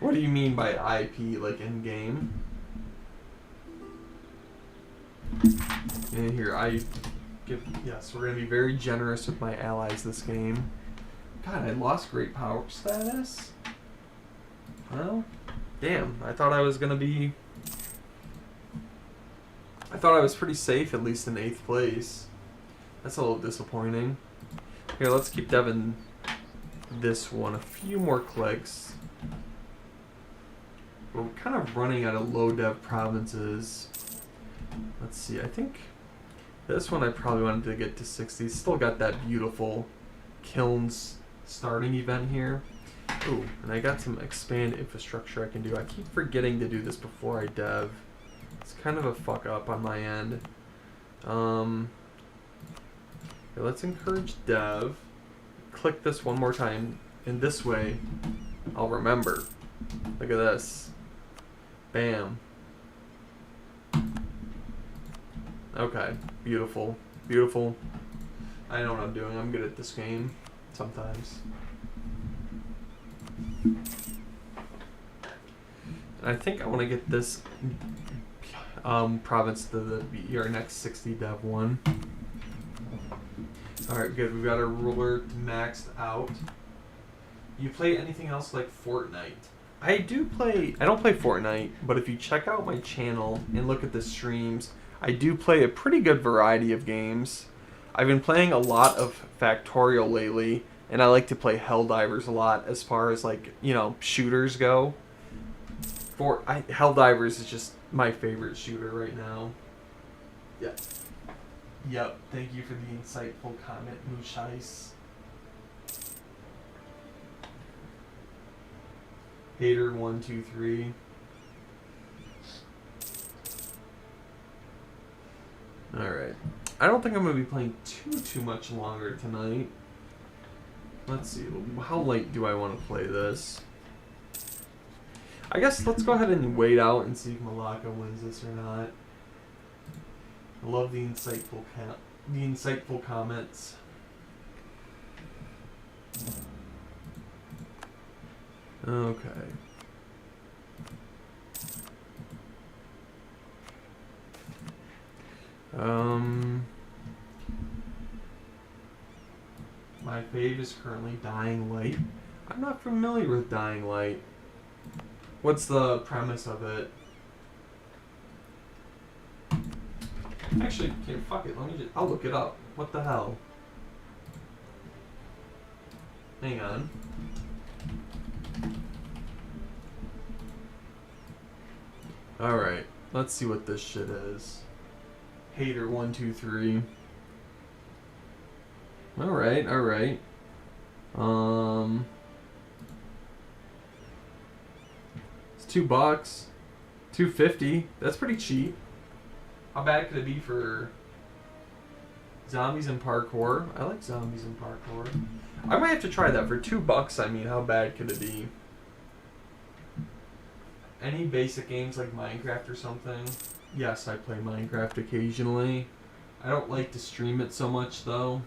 [SPEAKER 1] What do you mean by IP, like in game? And here, yes, we're gonna be very generous with my allies this game. God, I lost great power status. Well, damn, I thought I was gonna be. I thought I was pretty safe, at least in 8th place. That's a little disappointing. Here, let's keep Devin this one a few more clicks. We're kind of running out of low dev provinces. Let's see, I think this one I probably wanted to get to 60. Still got that beautiful kilns starting event here. Ooh, and I got some expand infrastructure I can do. I keep forgetting to do this before I dev. It's kind of a fuck up on my end. Okay, let's encourage dev. Click this one more time, and this way I'll remember. Look at this. Bam. Okay, beautiful, beautiful. I know what I'm doing. I'm good at this game sometimes. I think I want to get this province to be our next 60 dev one. Alright, good. We've got our ruler maxed out. You play anything else like Fortnite? I don't play Fortnite, but if you check out my channel and look at the streams, I do play a pretty good variety of games. I've been playing a lot of Factorial lately, and I like to play Helldivers a lot as far as, like, you know, shooters go. Helldivers is just my favorite shooter right now. Yeah. Yep, thank you for the insightful comment, Mooshais. Hater 123. Alright. I don't think I'm going to be playing too much longer tonight. Let's see. How late do I want to play this? I guess let's go ahead and wait out and see if Malaka wins this or not. I love the insightful comments. Okay. My fave is currently Dying Light. I'm not familiar with Dying Light. What's the premise of it? Actually, okay, fuck it. I'll look it up. What the hell? Hang on. Alright, let's see what this shit is. Hater 123. Alright, alright. It's $2. $2.50. That's pretty cheap. How bad could it be for zombies and parkour? I like zombies and parkour. I might have to try that for $2. I mean, how bad could it be? Any basic games like Minecraft or something? Yes, I play Minecraft occasionally. I don't like to stream it so much, though.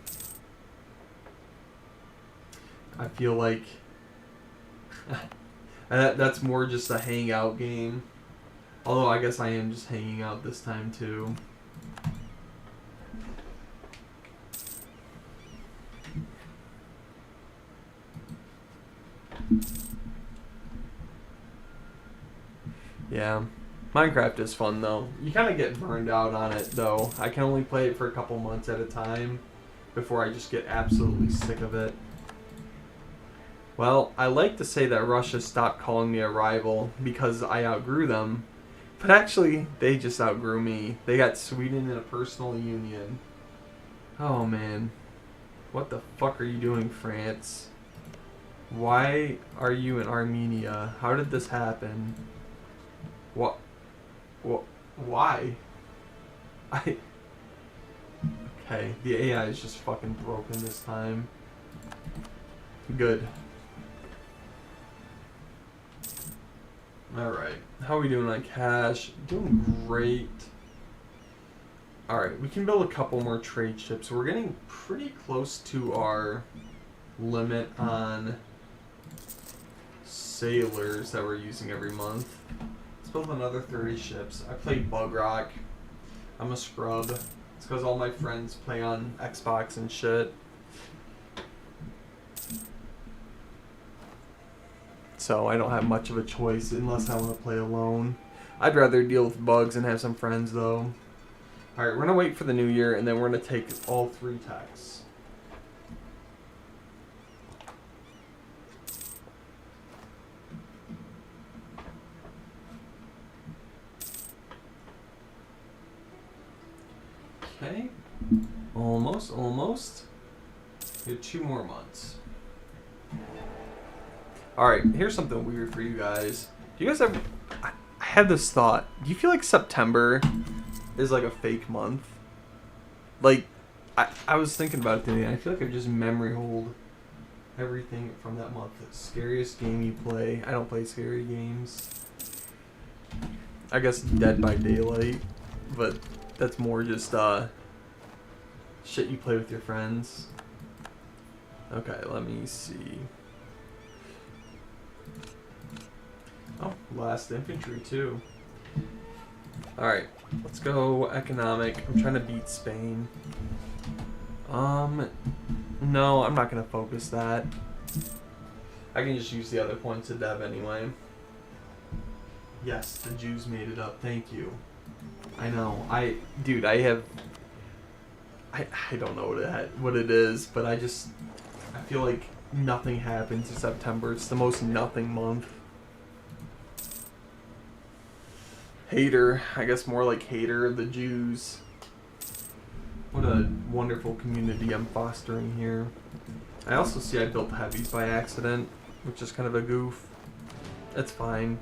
[SPEAKER 1] I feel like that's more just a hangout game. Although I guess I am just hanging out this time too. Yeah. Minecraft is fun though. You kind of get burned out on it though. I can only play it for a couple months at a time before I just get absolutely sick of it. Well, I like to say that Russia stopped calling me a rival because I outgrew them. But actually, they just outgrew me. They got Sweden in a personal union. Oh, man. What the fuck are you doing, France? Why are you in Armenia? How did this happen? What? Why? Okay, the AI is just fucking broken this time. Good. Alright, how are we doing on cash? Doing great. Alright, we can build a couple more trade ships. We're getting pretty close to our limit on sailors that we're using every month. Let's build another 30 ships. I play Bug Rock. I'm a scrub. It's because all my friends play on Xbox and shit. So I don't have much of a choice unless I want to play alone. I'd rather deal with bugs and have some friends though. Alright, we're going to wait for the new year and then we're going to take all 3 techs. Okay. Almost. We have 2 more months. Alright, here's something weird for you guys. Do you guys ever... I had this thought. Do you feel like September is like a fake month? Like, I was thinking about it today, and I feel like I just memory hold everything from that month. The scariest game you play. I don't play scary games. I guess Dead by Daylight, but that's more just shit you play with your friends. Okay, let me see. Oh, last infantry too. Alright, let's go economic. I'm trying to beat Spain. No, I'm not gonna focus that. I can just use the other points of dev anyway. Yes, the Jews made it up. Thank you. I know. Dude, I don't know what it is, but I feel like nothing happens in September. It's the most nothing month. Hater. I guess more like hater of the Jews. What a wonderful community I'm fostering here. I also see I built heavies by accident, which is kind of a goof. That's fine.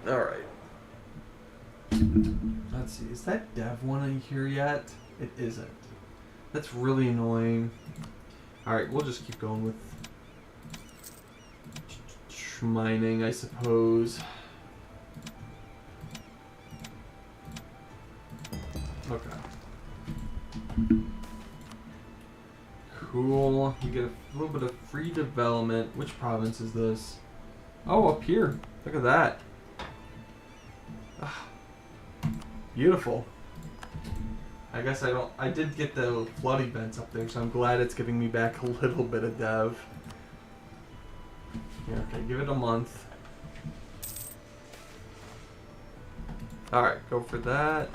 [SPEAKER 1] Alright. Let's see. Is that dev one in here yet? It isn't. That's really annoying. Alright, we'll just keep going with mining, I suppose. Okay. Cool. You get a little bit of free development. Which province is this? Oh, up here. Look at that. Beautiful. I guess I did get the flood events up there, so I'm glad it's giving me back a little bit of dev. Yeah, okay, give it a month. Alright, go for that.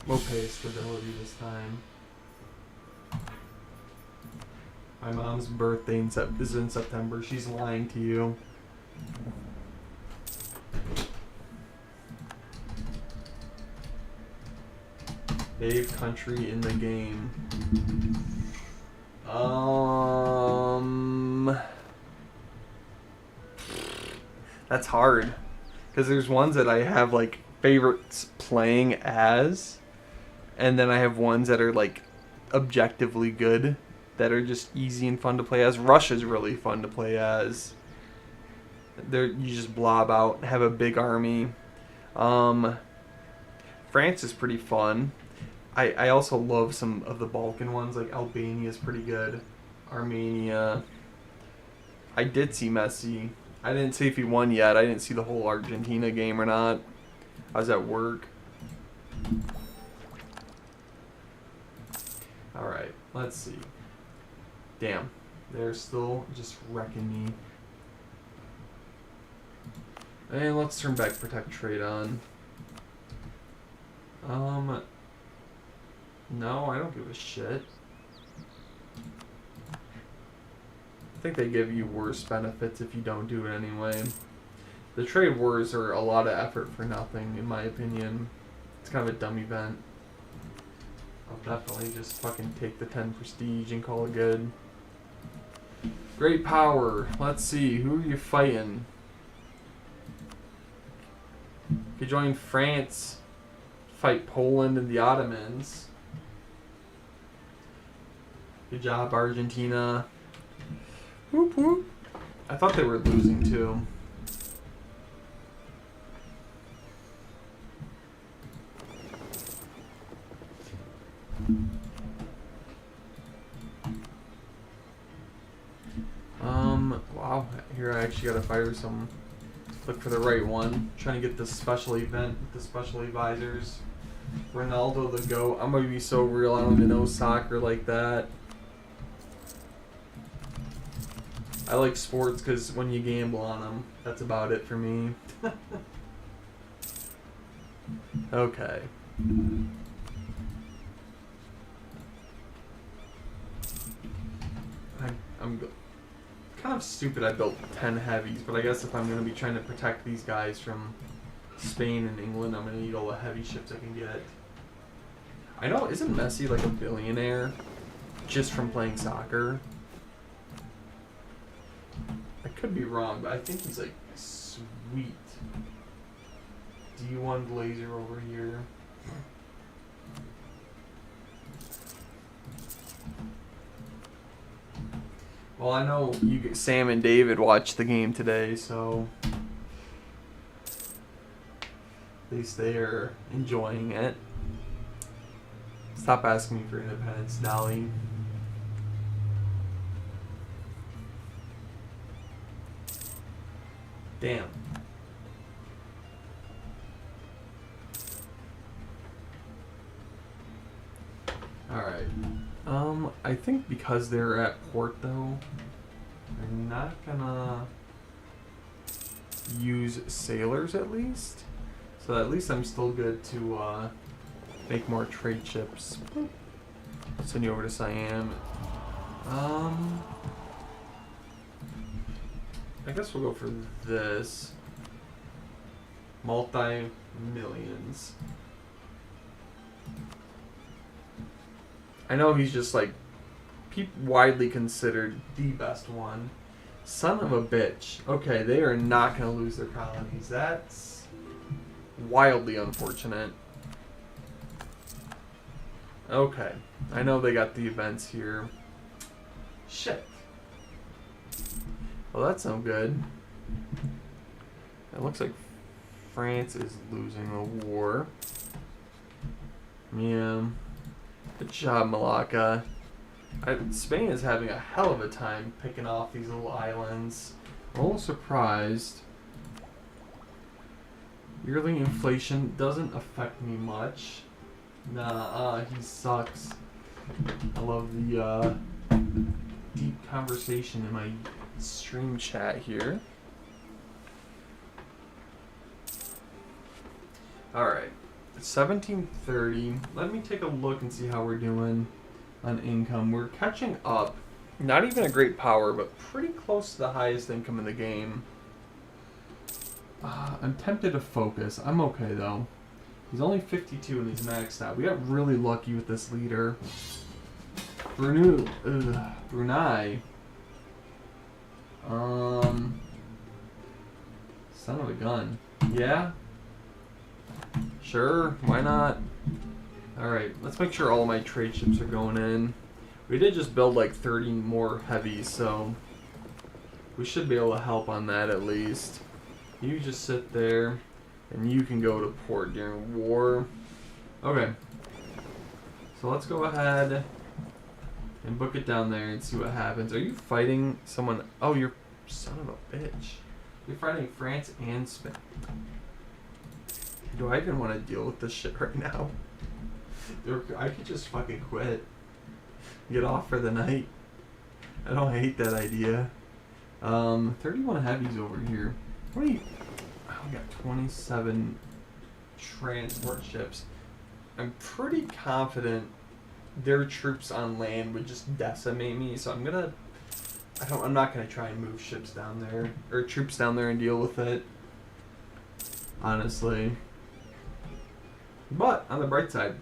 [SPEAKER 1] We'll pay stability this time. My mom's birthday is in September. She's lying to you. Fave country in the game. That's hard. Because there's ones that I have like favorites playing as, and then I have ones that are like objectively good, that are just easy and fun to play as. Russia's really fun to play as. You just blob out, have a big army. France is pretty fun. I also love some of the Balkan ones, like Albania is pretty good. Armenia. I did see Messi. I didn't see if he won yet. I didn't see the whole Argentina game or not. I was at work. Alright, let's see. Damn. They're still just wrecking me. And let's turn back Protect Trade on. No, I don't give a shit. I think they give you worse benefits if you don't do it anyway. The trade wars are a lot of effort for nothing, in my opinion. It's kind of a dumb event. I'll definitely just fucking take the 10 prestige and call it good. Great power. Let's see, who are you fighting? You join France, fight Poland and the Ottomans. Good job, Argentina. Whoop whoop. I thought they were losing too. Wow, here I actually gotta fire some. Look for the right one. Trying to get the special event with the special advisors. Ronaldo the GOAT. I'm gonna be so real, I don't even know soccer like that. I like sports because when you gamble on them, that's about it for me. Okay. I'm kind of stupid I built 10 heavies, but I guess if I'm going to be trying to protect these guys from Spain and England, I'm going to need all the heavy ships I can get. I know, isn't Messi like a billionaire just from playing soccer? I could be wrong, but I think he's like sweet. D1 Glazer over here. Well, I know Sam and David watched the game today, so at least they are enjoying it. Stop asking me for independence, Dolly. Damn. Alright. I think because they're at port though, they're not gonna use sailors at least. So at least I'm still good to make more trade ships. Send you over to Siam. I guess we'll go for this. Multi-millions. I know he's just like widely considered the best one. Son of a bitch. Okay, they are not going to lose their colonies. That's wildly unfortunate. Okay, I know they got the events here. Shit. Well, that's no good. It looks like France is losing the war. Yeah. Good job, Malacca. Spain is having a hell of a time picking off these little islands. I'm a little surprised. Yearly inflation doesn't affect me much. Nah, he sucks. I love the deep conversation in my stream chat here. Alright. 1730. Let me take a look and see how we're doing on income. We're catching up. Not even a great power, but pretty close to the highest income in the game. I'm tempted to focus. I'm okay though. He's only 52 and he's maxed out. We got really lucky with this leader. Brunei. Son of a gun. Yeah. Sure, why not? Alright, let's make sure all my trade ships are going in. We did just build like 30 more heavies, so we should be able to help on that at least. You just sit there, and you can go to port during war. Okay. So let's go ahead and book it down there and see what happens. Are you fighting someone? Oh, you're son of a bitch. You're fighting France and Spain. Do I even want to deal with this shit right now? I could just fucking quit. Get off for the night. I don't hate that idea. 31 heavies over here. What are you? Oh, we got 27 transport ships. I'm pretty confident their troops on land would just decimate me. So I'm not gonna try and move ships down there or troops down there and deal with it. Honestly. But on the bright side,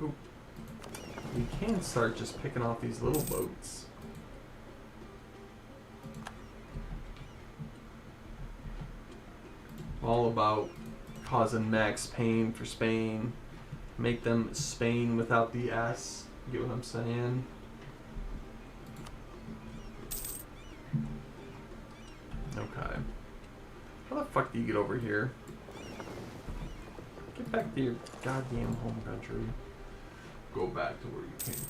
[SPEAKER 1] ooh, we can start just picking off these little boats. All about causing max pain for Spain. Make them Spain without the S. You get what I'm saying? Okay. How the fuck do you get over here? Get back to your goddamn home country. Go back to where you came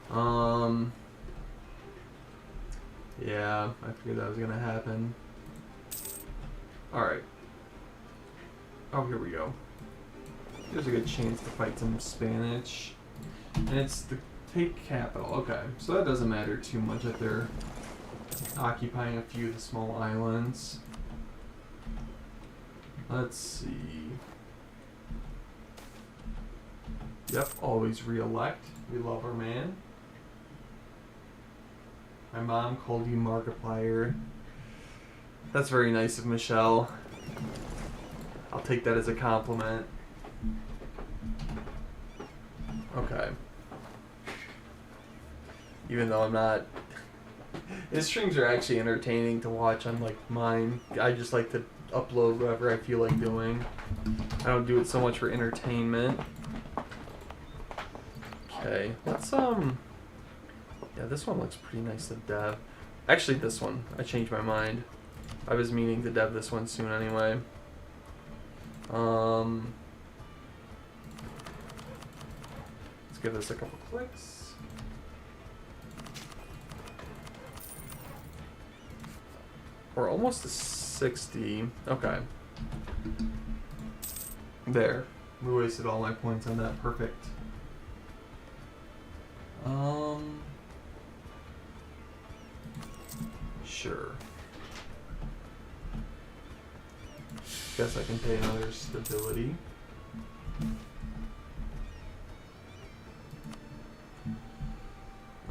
[SPEAKER 1] from. Yeah, I figured that was gonna happen. Alright. Oh, here we go. There's a good chance to fight some Spanish. And it's the take capital. Okay, so that doesn't matter too much if they're occupying a few of the small islands. Let's see. Yep, always re-elect. We love our man. My mom called you Markiplier. That's very nice of Michelle. I'll take that as a compliment. Okay. Even though I'm not... His streams are actually entertaining to watch, unlike mine. I just like to upload whatever I feel like doing. I don't do it so much for entertainment. Okay, let's, yeah, this one looks pretty nice to dev. Actually, this one. I changed my mind. I was meaning to dev this one soon anyway. Let's give this a couple clicks. We're almost to 60. Okay. There. We wasted all my points on that. Perfect. Sure. Guess I can pay another stability.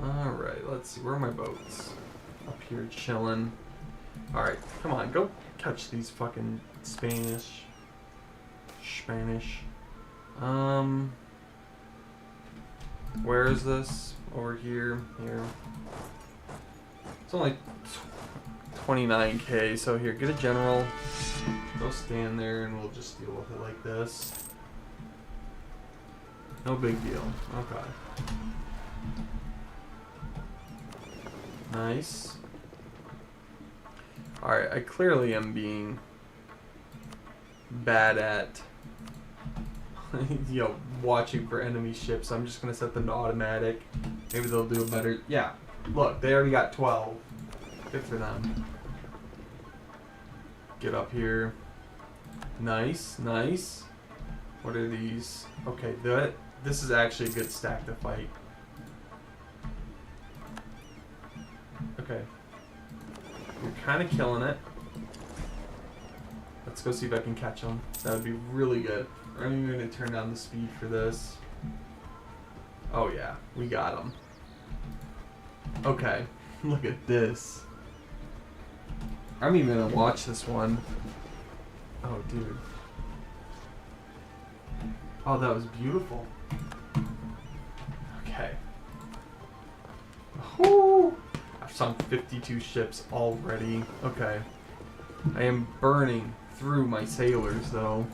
[SPEAKER 1] Alright, let's see. Where are my boats? Up here chilling. Alright, come on, go catch these fucking Spanish. Where is this? Over here. Here. It's only 29k, so here, get a general. Go stand there and we'll just deal with it like this. No big deal. Okay. Nice. Alright, I clearly am being bad at watching for enemy ships. I'm just gonna set them to automatic. Maybe they'll do a better... Yeah, look, they already got 12. Good for them. Get up here. Nice, nice. What are these? Okay, this is actually a good stack to fight. Okay. You're kind of killing it. Let's go see if I can catch them. That would be really good. I'm even going to turn down the speed for this. Oh yeah, we got them. Okay, look at this. I'm even going to watch this one. Oh, dude. Oh, that was beautiful. Okay. Whoo! I've sunk 52 ships already. Okay. I am burning through my sailors, though.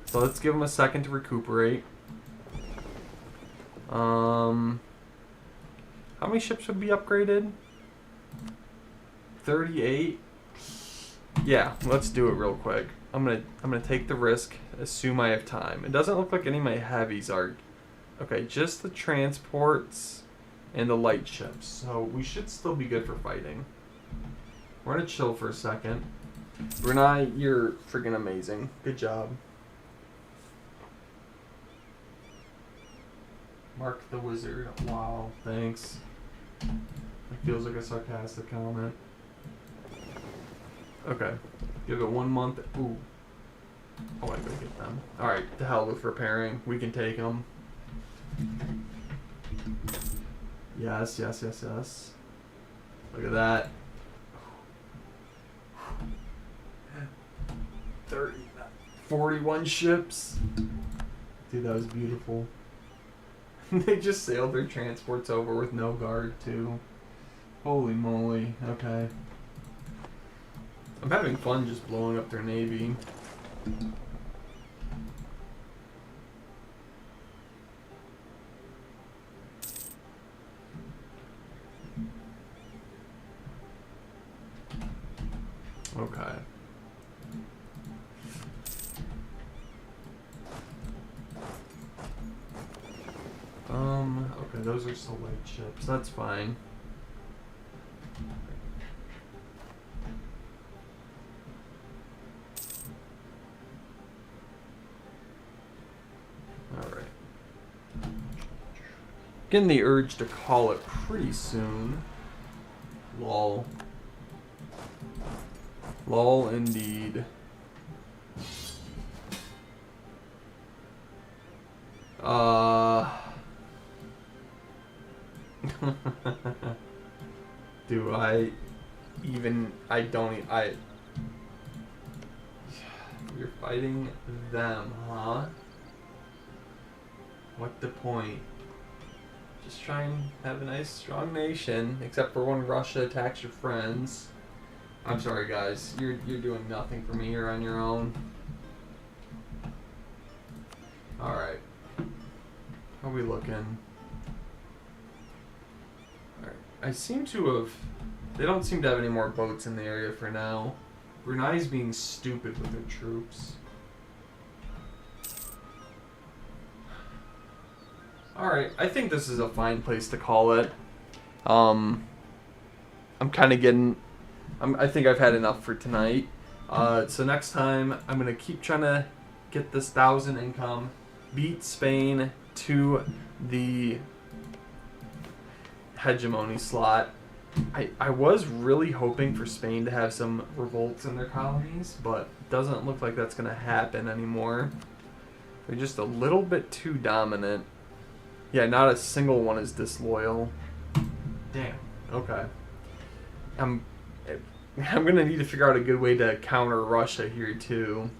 [SPEAKER 1] So let's give them a second to recuperate. How many ships would be upgraded? 38? Yeah, let's do it real quick. I'm gonna take the risk, assume I have time. It doesn't look like any of my heavies are... Okay, just the transports and the light ships. So we should still be good for fighting. We're gonna chill for a second. Brunei, you're freaking amazing. Good job. Mark the Wizard. Wow, thanks. It feels like a sarcastic comment. Okay. Give it 1 month. Ooh. Oh, I gotta get them. Alright, to hell with repairing. We can take them. Yes, yes, yes, yes. Look at that. 30, 41 ships. Dude, that was beautiful. They just sailed their transports over with no guard, too. Holy moly. Okay. I'm having fun just blowing up their navy. Okay. Okay, those are still light ships. That's fine. Alright. Getting the urge to call it pretty soon. Lol. Lol indeed. Do I even... You're fighting them, huh? What the point? Just try and have a nice, strong nation, except for when Russia attacks your friends. I'm sorry, guys. You're doing nothing for me here on your own. Alright. How are we looking? Alright. I seem to have... They don't seem to have any more boats in the area for now. Brunei's being stupid with their troops. Alright, I think this is a fine place to call it. I'm kind of getting... I think I've had enough for tonight. So next time, I'm going to keep trying to get this 1,000 income, beat Spain to the hegemony slot. I was really hoping for Spain to have some revolts in their colonies, but it doesn't look like that's going to happen anymore. They're just a little bit too dominant. Yeah, not a single one is disloyal. Damn. Okay. I'm gonna need to figure out a good way to counter Russia here too.